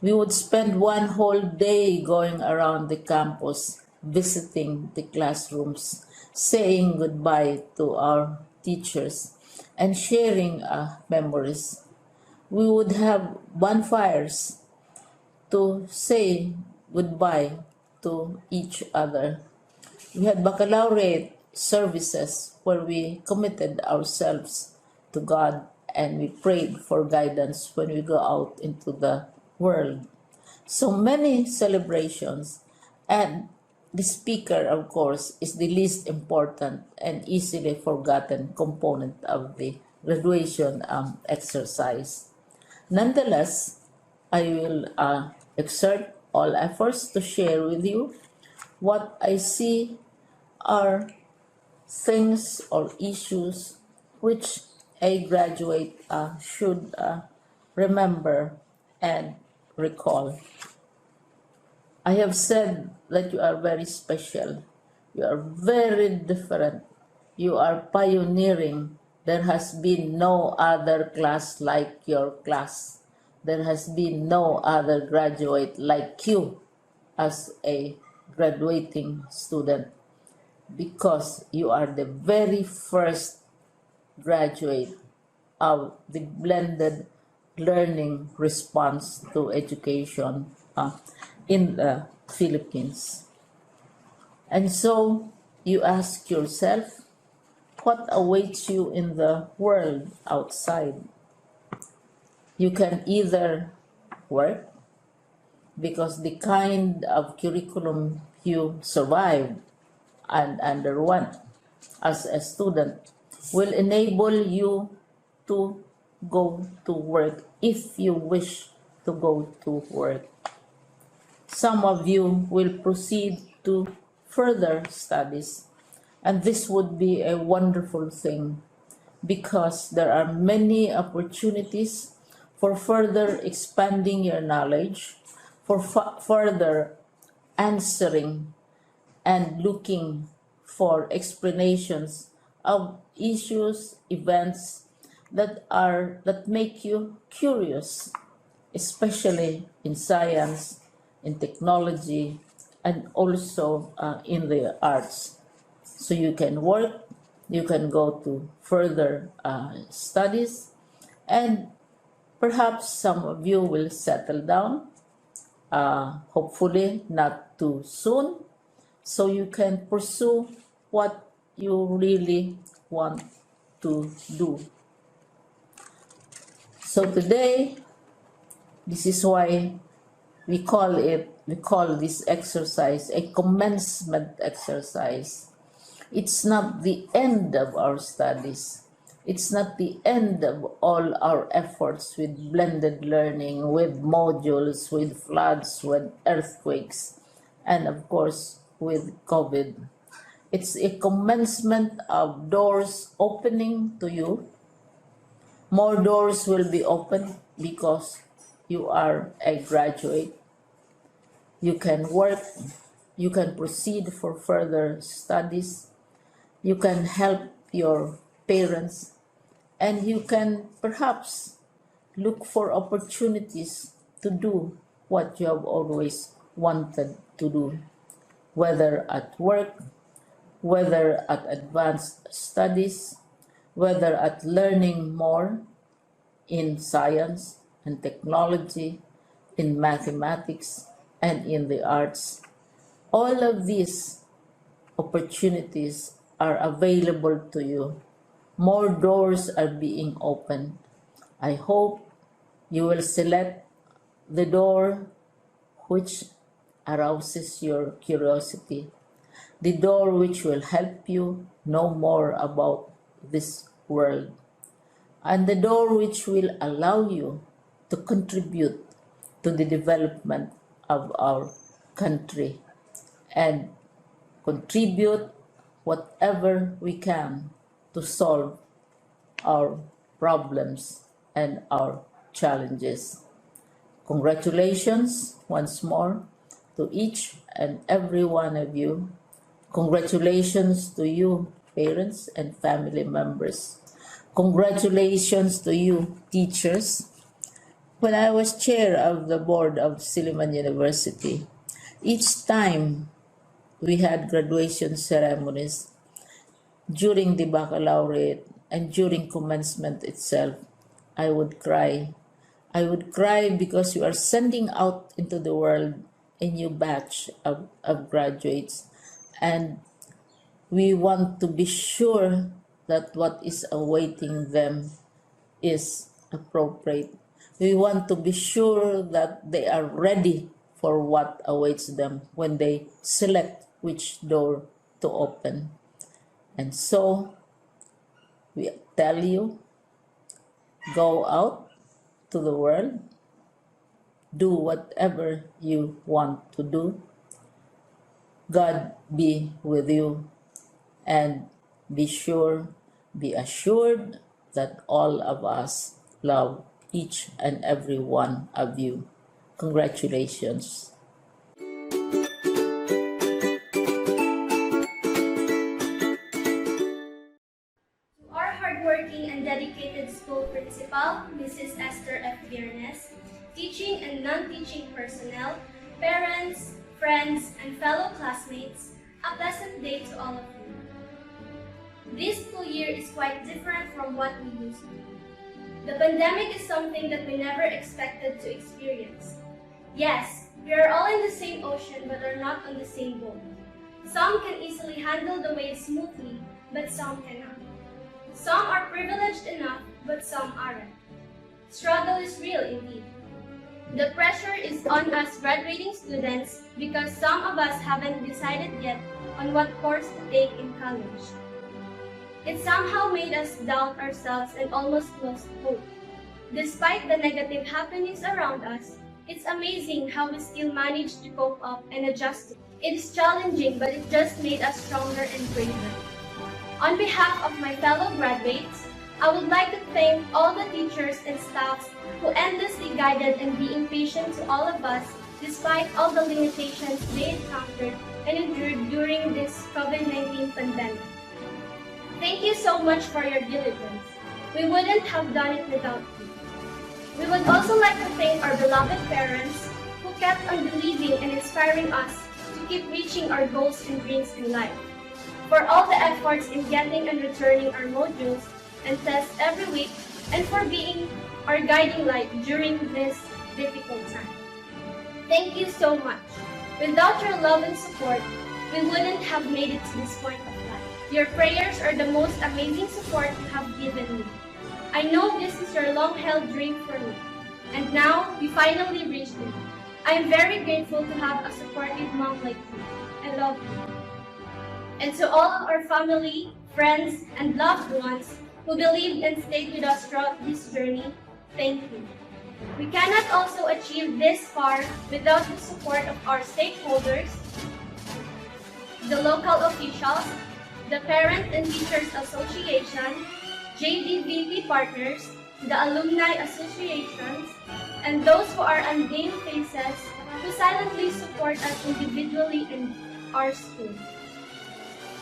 We would spend one whole day going around the campus, visiting the classrooms, saying goodbye to our teachers, and sharing memories. We would have bonfires to say goodbye to each other. We had baccalaureate services where we committed ourselves to God and we prayed for guidance when we go out into the world. So many celebrations, and the speaker, of course, is the least important and easily forgotten component of the graduation exercise. Nonetheless, I will exert all efforts to share with you what I see are things or issues which a graduate should remember and recall. I have said that you are very special. You are very different. You are pioneering. There has been no other class like your class. There has been no other graduate like you as a graduating student, because you are the very first graduate of the blended learning response to education in the Philippines. And so you ask yourself, what awaits you in the world outside? You can either work, because the kind of curriculum you survived and underwent as a student will enable you to go to work if you wish to go to work. Some of you will proceed to further studies, and this would be a wonderful thing because there are many opportunities for further expanding your knowledge, for further answering and looking for explanations of issues, events that make you curious, especially in science, in technology, and also in the arts. So you can work, you can go to further studies, and perhaps some of you will settle down, hopefully not too soon, so you can pursue what you really want to do. So today, this is why we call this exercise a commencement exercise. It's not the end of our studies. It's not the end of all our efforts with blended learning, with modules, with floods, with earthquakes, and of course with COVID. It's a commencement of doors opening to you. More doors will be opened because you are a graduate. You can work, you can proceed for further studies, you can help your parents, and you can perhaps look for opportunities to do what you have always wanted to do, whether at work, whether at advanced studies, whether at learning more in science and technology, in mathematics, and in the arts. All of these opportunities are available to you More doors are being opened. I hope you will select the door which arouses your curiosity, the door which will help you know more about this world, and the door which will allow you to contribute to the development of our country and contribute whatever we can to solve our problems and our challenges. Congratulations once more to each and every one of you. Congratulations to you, parents and family members. Congratulations to you, teachers. When I was chair of the board of Silliman University, each time we had graduation ceremonies during the baccalaureate and during commencement itself, I would cry. I would cry because you are sending out into the world a new batch of graduates, and we want to be sure that what is awaiting them is appropriate. We want to be sure that they are ready for what awaits them when they select which door to open. And so we tell you, go out to the world, do whatever you want to do. God be with you, and be assured that all of us love each and every one of you. Congratulations. To our hardworking and dedicated school principal, Mrs. Esther F. Biernes, teaching and non-teaching personnel, parents, friends, and fellow classmates, a pleasant day to all of you. This school year is quite different from what we used to. The pandemic is something that we never expected to experience. Yes, we are all in the same ocean but are not on the same boat. Some can easily handle the waves smoothly, but some cannot. Some are privileged enough, but some aren't. Struggle is real indeed. The pressure is on us graduating students because some of us haven't decided yet on what course to take in college. It somehow made us doubt ourselves and almost lost hope. Despite the negative happenings around us, it's amazing how we still manage to cope up and adjust. It is challenging, but it just made us stronger and braver. On behalf of my fellow graduates, I would like to thank all the teachers and staffs who endlessly guided and being patient to all of us despite all the limitations they encountered and endured during this COVID-19 pandemic. Thank you so much for your diligence. We wouldn't have done it without you. We would also like to thank our beloved parents who kept on believing and inspiring us to keep reaching our goals and dreams in life, for all the efforts in getting and returning our modules and tests every week, and for being our guiding light during this difficult time. Thank you so much. Without your love and support, we wouldn't have made it to this point of life. Your prayers are the most amazing support you have given me. I know this is your long-held dream for me, and now we finally reached it. I am very grateful to have a supportive mom like you. I love you. And to all our family, friends, and loved ones who believed and stayed with us throughout this journey, thank you. We cannot also achieve this far without the support of our stakeholders, the local officials, the Parent and Teachers Association, JDVP partners, the alumni associations, and those who are unnamed faces who silently support us individually in our school.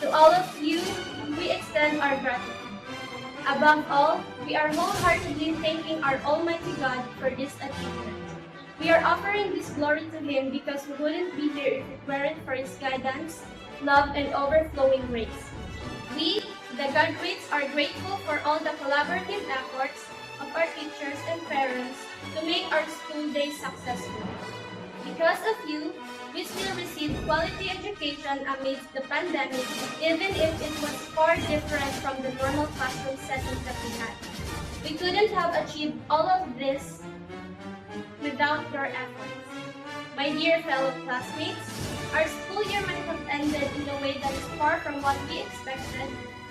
To all of you, we extend our gratitude. Above all, we are wholeheartedly thanking our Almighty God for this achievement. We are offering this glory to Him because we wouldn't be here if it weren't for His guidance, love, and overflowing grace. We, the graduates, are grateful for all the collaborative efforts of our teachers and parents to make our school days successful. Because of you, we still receive quality education amidst the pandemic, even if it was far different from the normal classroom settings that we had. We couldn't have achieved all of this without your efforts. My dear fellow classmates, our school year might have ended in a way that is far from what we expected,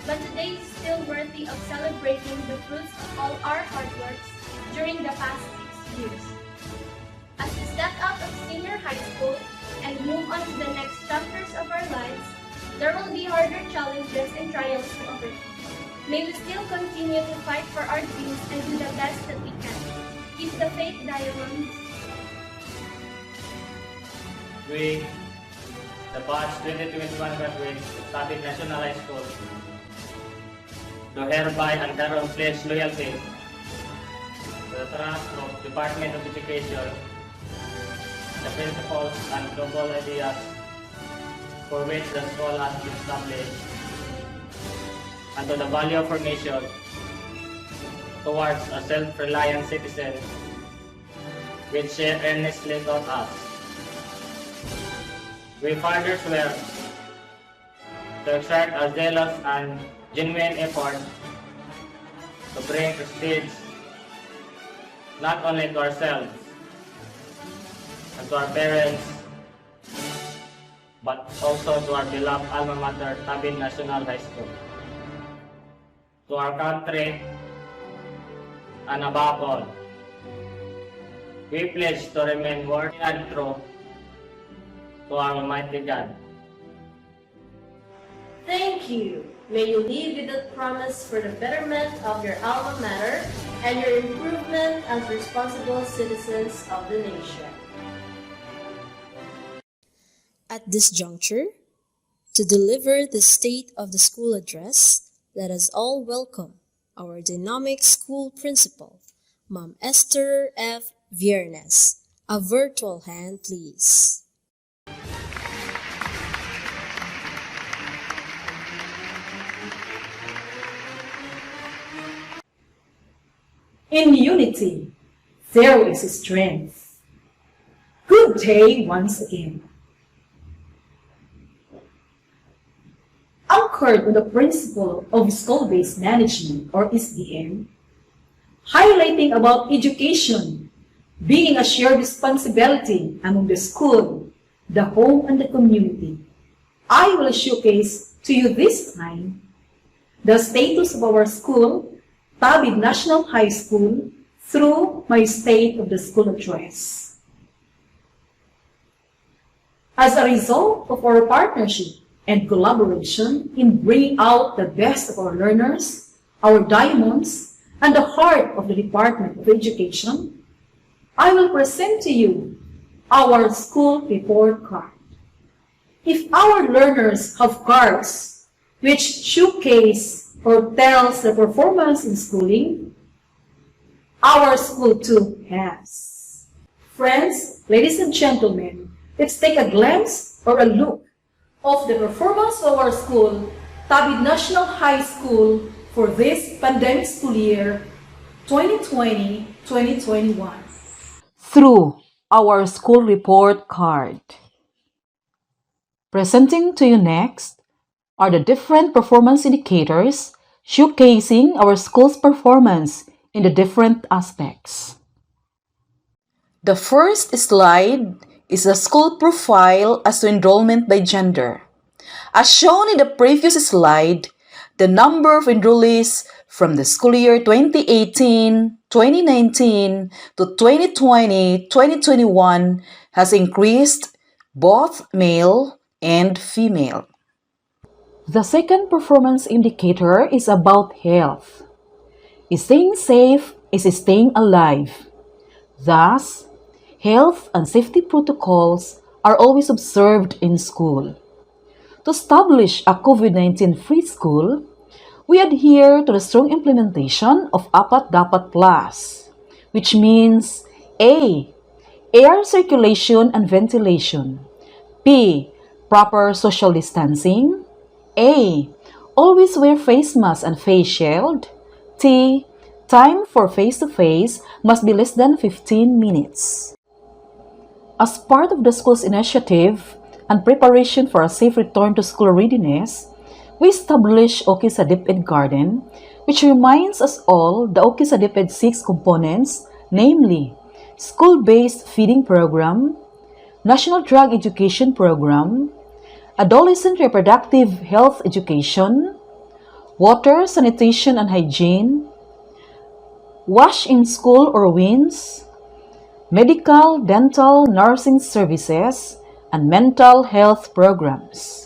but today is still worthy of celebrating the fruits of all our hard works during the past 6 years. As we step out of senior high school and move on to the next chapters of our lives, there will be harder challenges and trials to overcome. May we still continue to fight for our dreams and do the best that we can. Keep the faith, diamonds. We, the batch 2021 graduates of Tabid National High School, do hereby and thereon pledge loyalty to the trust of Department of Education, the principles and global ideas for which the school has been established, and to the value of formation towards a self-reliant citizen, which she earnestly taught us. We further swear to exert a zealous and genuine effort to bring prestige not only to ourselves and to our parents, but also to our beloved alma mater, Tabid National High School, to our country, and above all, we pledge to remain worthy and true to our Almighty God. Thank you. May you live with the promise for the betterment of your alma mater and your improvement as responsible citizens of the nation. At this juncture, to deliver the State of the School address, let us all welcome our dynamic school principal, Ma'am Esther F. Viernes. A virtual hand, please. In unity, there is strength. Good day once again. Anchored on the principle of school-based management, or SBM, highlighting about education being a shared responsibility among the school, the home, and the community, I will showcase to you this time the status of our school, Tabid National High School, through my State of the School address. As a result of our partnership and collaboration in bringing out the best of our learners, our diamonds, and the heart of the Department of Education, I will present to you our school report card. If our learners have cards which showcase or tells the performance in schooling, our school too has. Friends, ladies and gentlemen, let's take a glance or a look of the performance of our school, Tabid National High School, for this pandemic school year 2020-2021. Through our school report card. Presenting to you next are the different performance indicators showcasing our school's performance in the different aspects. The first slide is the school profile as to enrollment by gender. As shown in the previous slide, the number of enrollees from the school year 2018-2019 to 2020-2021 has increased, both male and female. The second performance indicator is about health. Staying safe is staying alive. Thus, health and safety protocols are always observed in school. To establish a COVID-19 free school, we adhere to the strong implementation of Apat Dapat Plus, which means A. Air circulation and ventilation. B. Proper social distancing. A. Always wear face mask and face shield. T. Time for face-to-face must be less than 15 minutes. As part of the school's initiative and preparation for a safe return to school readiness, we established OK sa Depicted Garden, which reminds us all the OK sa Depicted 6 components, namely school-based feeding program, National Drug Education Program, Adolescent Reproductive Health Education, Water, Sanitation and Hygiene, Wash in School or WINS, Medical, Dental, Nursing Services, and Mental Health Programs.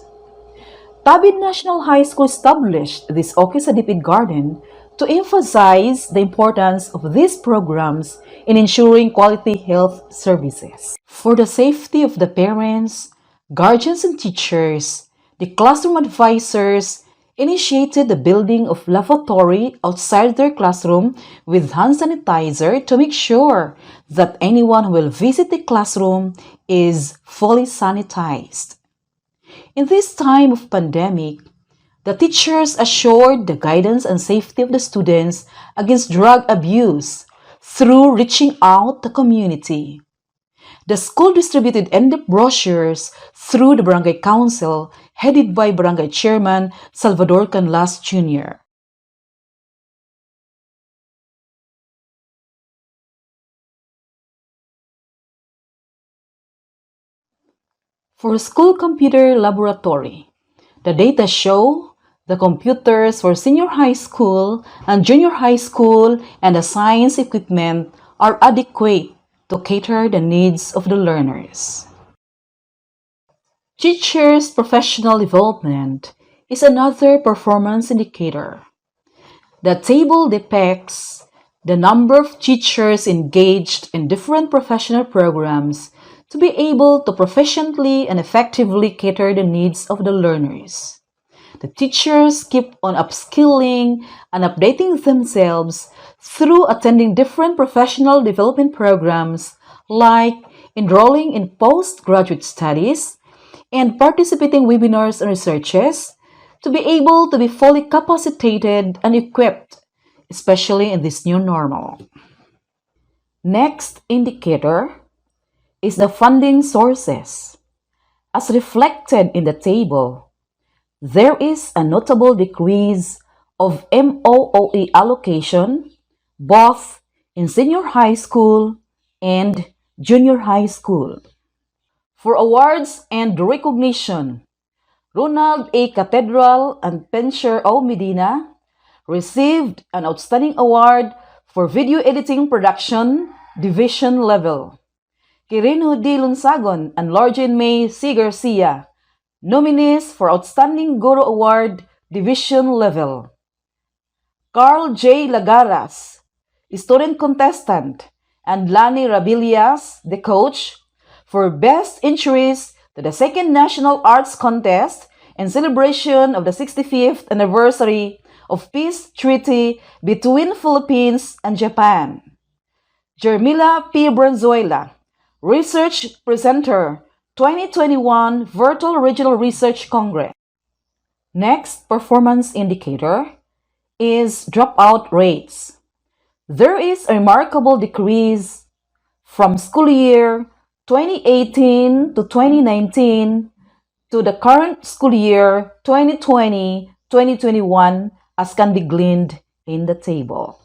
Tabid National High School established this OK sa Depicted Garden to emphasize the importance of these programs in ensuring quality health services. For the safety of the parents, guardians and teachers, the classroom advisors initiated the building of lavatory outside their classroom with hand sanitizer to make sure that anyone who will visit the classroom is fully sanitized. In this time of pandemic, the teachers assured the guidance and safety of the students against drug abuse through reaching out the community. The school distributed in-depth brochures through the Barangay Council headed by Barangay Chairman Salvador Canlas Jr. For school computer laboratory, the data show the computers for senior high school and junior high school and the science equipment are adequate to cater the needs of the learners. Teachers' professional development is another performance indicator. The table depicts the number of teachers engaged in different professional programs to be able to proficiently and effectively cater the needs of the learners. The teachers keep on upskilling and updating themselves through attending different professional development programs like enrolling in postgraduate studies and participating webinars and researches to be able to be fully capacitated and equipped, especially in this new normal. Next indicator is the funding sources. As reflected in the table, there is a notable decrease of MOOE allocation both in senior high school and junior high school. For awards and recognition, Ronald A. Cathedral and Pencher O. Medina received an outstanding award for video editing production division level. Quirino D. Lunsagon and Lorjen May C. Garcia, nominees for Outstanding Guru Award Division Level. Carl J. Lagaras, student contestant, and Lani Rabilias, the coach, for Best Entries to the Second National Arts Contest in celebration of the 65th anniversary of Peace Treaty between Philippines and Japan. Jermila P. Branzuela, Research Presenter, 2021 Virtual Regional Research Congress. Next performance indicator is dropout rates. There is a remarkable decrease from school year 2018 to 2019 to the current school year 2020-2021 as can be gleaned in the table.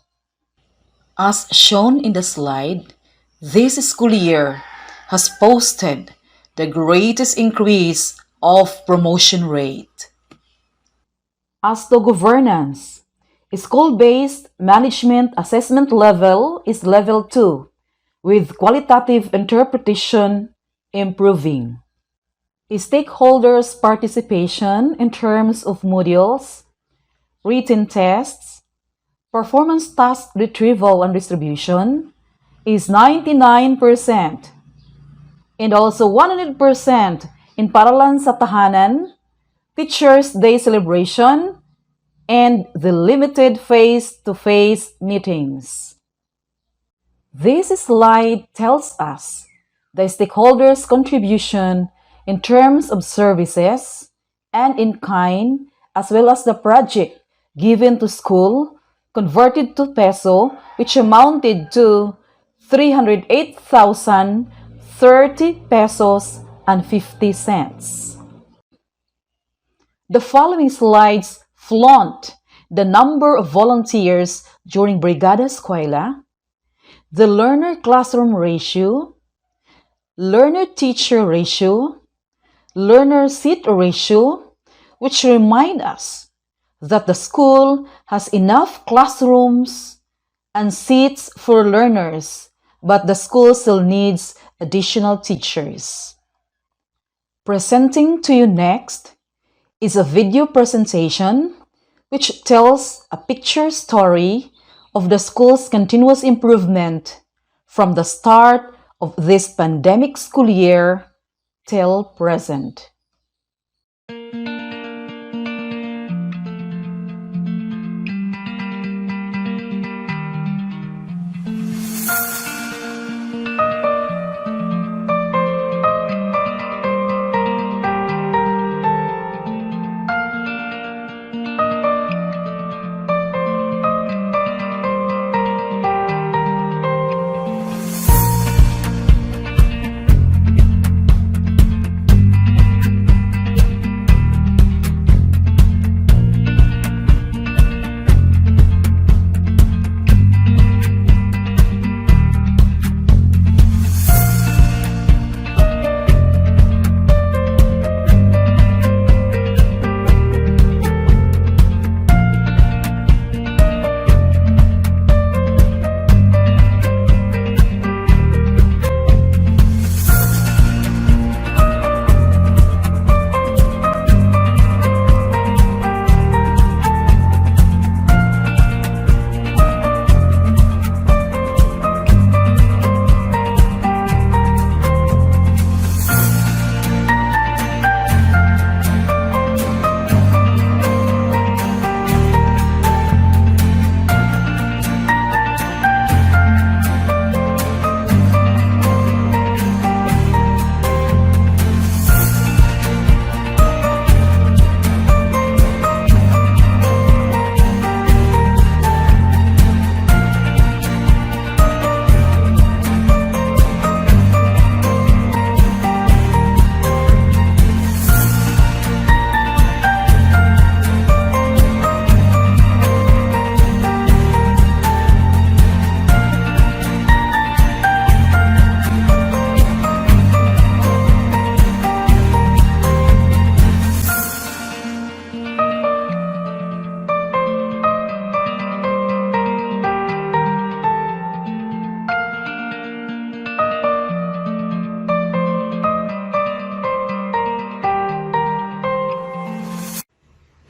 As shown in the slide, this school year has posted the greatest increase of promotion rate. As to governance, school-based management assessment level is level 2, with qualitative interpretation improving. Stakeholders' participation in terms of modules, written tests, performance task retrieval and distribution is 99%, and also 100% in Paralan sa Tahanan, Teachers' Day celebration, and the limited face-to-face meetings. This slide tells us the stakeholders' contribution in terms of services and in kind, as well as the project given to school, converted to peso, which amounted to 308,000 30 pesos and 50 cents. The following slides flaunt the number of volunteers during Brigada Escuela, the learner-classroom ratio, learner-teacher ratio, learner-seat ratio, which remind us that the school has enough classrooms and seats for learners, but the school still needs additional teachers. Presenting to you next is a video presentation which tells a picture story of the school's continuous improvement from the start of this pandemic school year till present.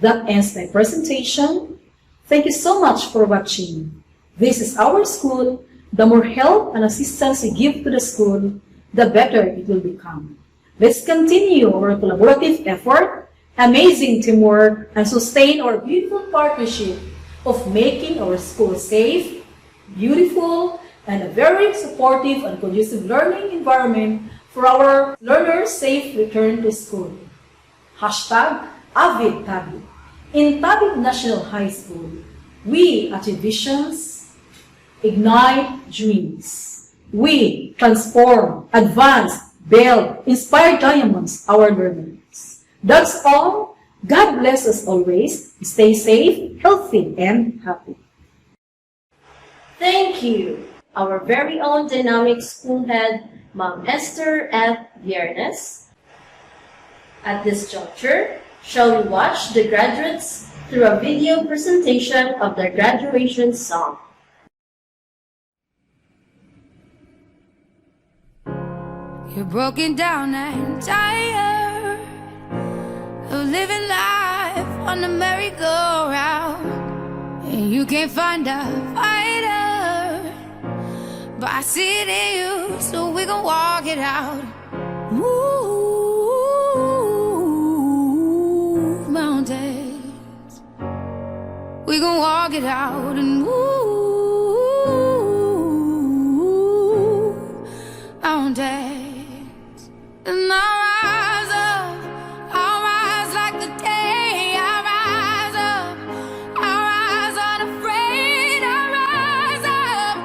That ends my presentation. Thank you so much for watching. This is our school. The more help and assistance we give to the school, the better it will become. Let's continue our collaborative effort, amazing teamwork, and sustain our beautiful partnership of making our school safe, beautiful, and a very supportive and conducive learning environment for our learners' safe return to school. Hashtag Avid Tabid. In Tabid National High School, we achieve visions, ignite dreams. We transform, advance, build, inspire diamonds, our learners. That's all. God bless us always. Stay safe, healthy, and happy. Thank you, our very own dynamic school head, Ma'am Esther F. Viernes. At this juncture, shall we watch the graduates through a video presentation of their graduation song. You're broken down and tired of living life on the merry-go-round, and you can't find a fighter, but I see it in you, so we gon' walk it out. Move mountains, we gon' walk it out and move mountains. And I'll rise like the day. I'll rise unafraid. I'll rise up,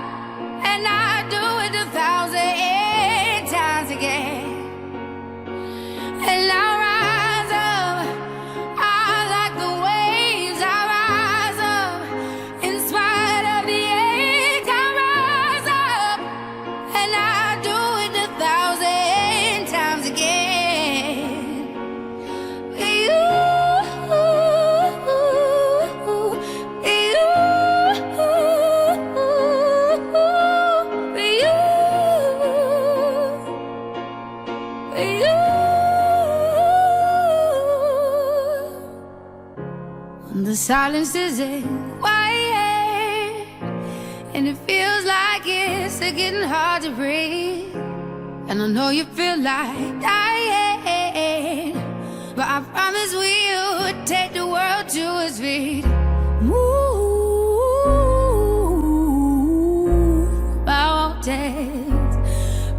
and I do it 1,000 times again. The silence isn't quiet, and it feels like it's getting hard to breathe. And I know you feel like dying, but I promise we would take the world to its feet. Move mountains,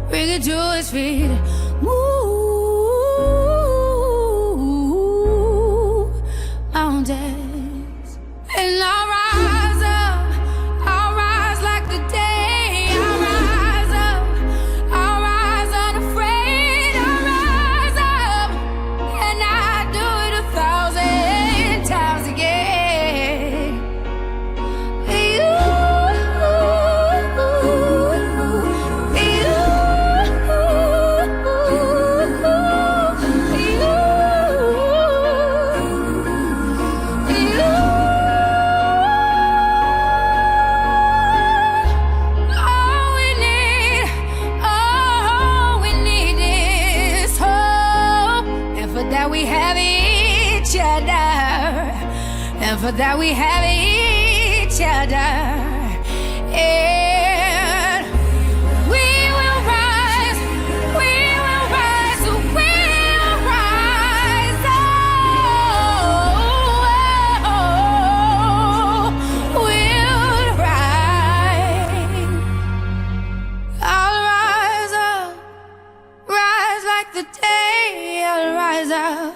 bring it to its feet. Move mountains, and I'll rise up. I'll rise like the day. I'll rise up. I'll rise unafraid. I'll rise up, and I do it 1,000 times again. All we need is hope, and for that we have each other, and for that we have each other. And we will rise, we will rise, we will rise. We'll rise. I'll rise up, rise like the day. I'll rise up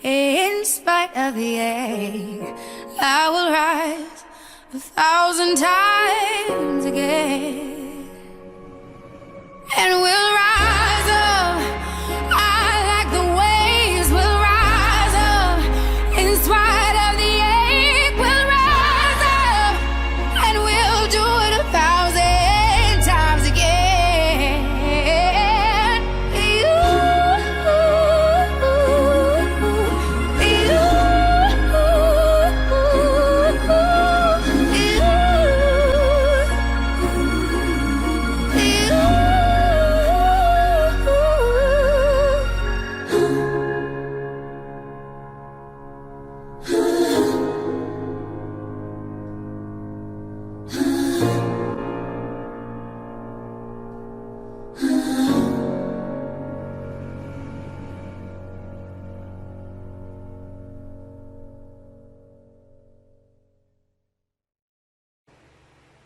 in spite of the ache. I will rise 1,000 times again, and we'll rise up. I like the waves. We'll rise up in spite of the ache. We'll rise up, and we'll do it 1,000 times again.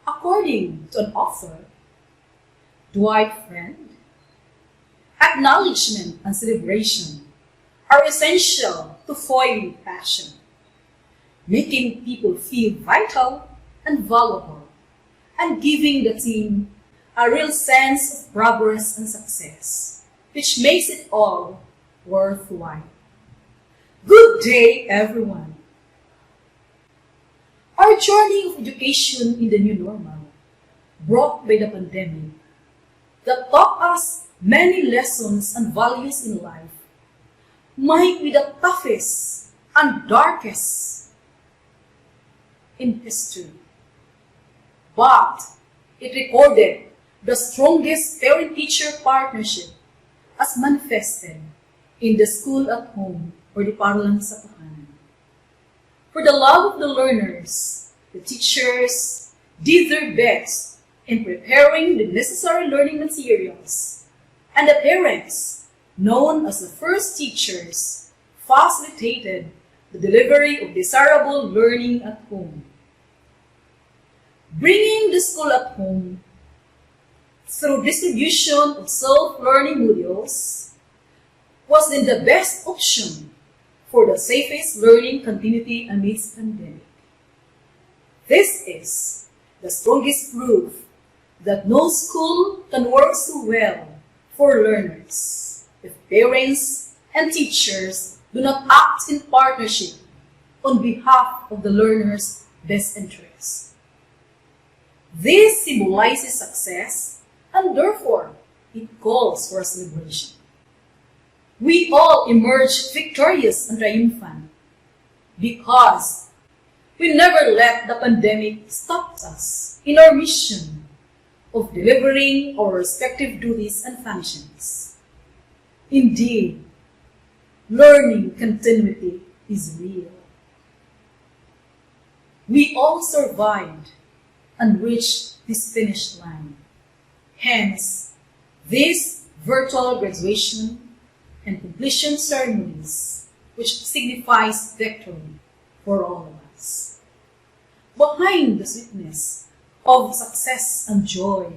According to an author, Dwight Friend, acknowledgement and celebration are essential to foiling passion, making people feel vital and valuable, and giving the team a real sense of progress and success, which makes it all worthwhile. Good day, everyone. Our journey of education in the new normal, brought by the pandemic, that taught us many lessons and values in life, might be the toughest and darkest in history. But it recorded the strongest parent-teacher partnership as manifested in the school at home or the Paralan sa Tahanan. For the love of the learners, the teachers did their best in preparing the necessary learning materials, and the parents, known as the first teachers, facilitated the delivery of desirable learning at home. Bringing the school at home through distribution of self-learning modules was then the best option for the safest learning continuity amidst pandemic. This is the strongest proof that no school can work so well for learners if parents and teachers do not act in partnership on behalf of the learner's best interests. This symbolizes success, and therefore it calls for a celebration. We all emerged victorious and triumphant because we never let the pandemic stop us in our mission of delivering our respective duties and functions. Indeed, learning continuity is real. We all survived and reached this finish line. Hence, this virtual graduation and completion ceremonies, which signifies victory for all of us. Behind the sweetness of success and joy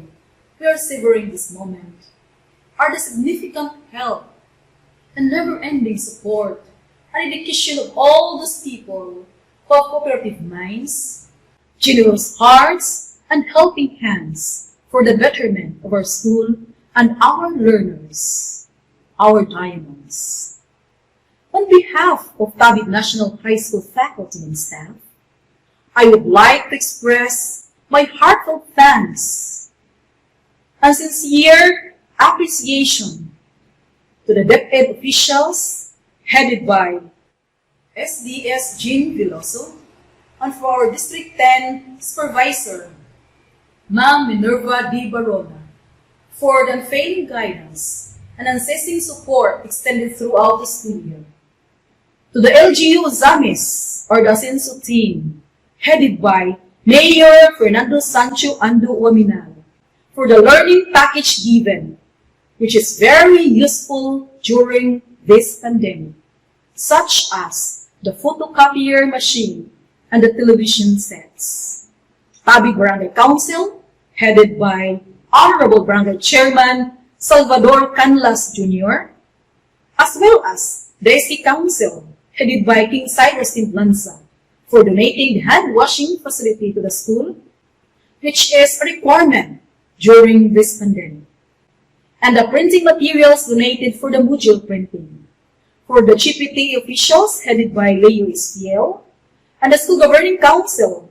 we are savoring this moment are the significant help and never-ending support and dedication of all those people who have cooperative minds, generous hearts, and helping hands for the betterment of our school and our learners, our diamonds. On behalf of Tabid National High School faculty and staff, I would like to express my heartfelt thanks and sincere appreciation to the DepEd officials headed by SDS Jean Veloso and for our District 10 Supervisor, Ma'am Minerva D. Barona, for the unfailing guidance and unceasing support extended throughout the school year. To the LGU Zamis, or the Ascenso team, headed by Mayor Fernando Sancho Ando Waminal, for the learning package given, which is very useful during this pandemic, such as the photocopier machine and the television sets. Tabid Barangay Council, headed by Honorable Barangay Chairman Salvador Canlas Jr., as well as the SK Council, headed by King Cyrus Timplanza, for donating the hand-washing facility to the school, which is a requirement during this pandemic, and the printing materials donated for the module printing, for the GPT officials, headed by Leo Espiel, and the School Governing Council,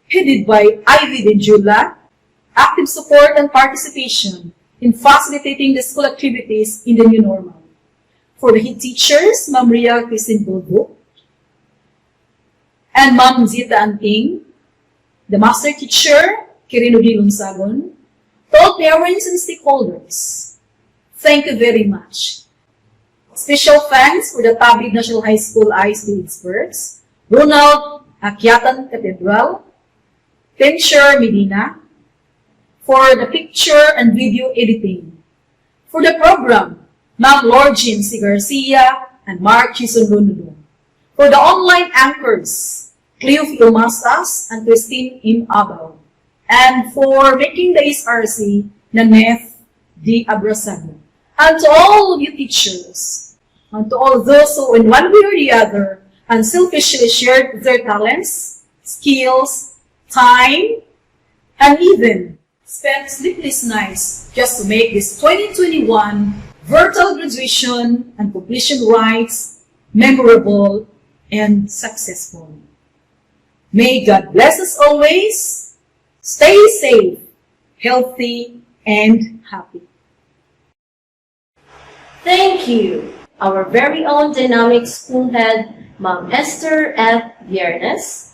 headed by Ivy Denjula, active support and participation in facilitating the school activities in the new normal. For the head teachers, Ma'am Ria Christine Bulbo, and Ma'am Zita Anting, the master teacher, Quirino D. Lunsagon, to all parents and stakeholders, thank you very much. Special thanks for the Tabid National High School ISD experts, Ronald Akyatan Cathedral, Pincher Medina, for the picture and video editing. For the program, Ma'am Lorgin C. Garcia and Mark Chison Ronudo. For the online anchors, Cleo Filmastas and Christine M. Abao. And for making the SRC, Naneth D. Abrasado. And to all of you teachers, and to all those who in one way or the other unselfishly shared their talents, skills, time, and even spent sleepless nights just to make this 2021 virtual graduation and completion rites memorable and successful. May God bless us always. Stay safe, healthy, and happy. Thank you, our very own dynamic school head, Ma'am Esther F. Viernes.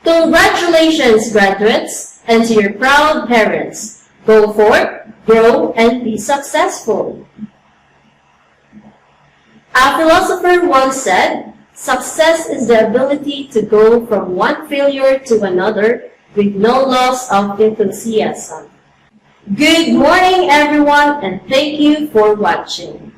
Congratulations, graduates, and to your proud parents. Go forth, grow, and be successful. A philosopher once said, "Success is the ability to go from one failure to another with no loss of enthusiasm." Good morning, everyone, and thank you for watching.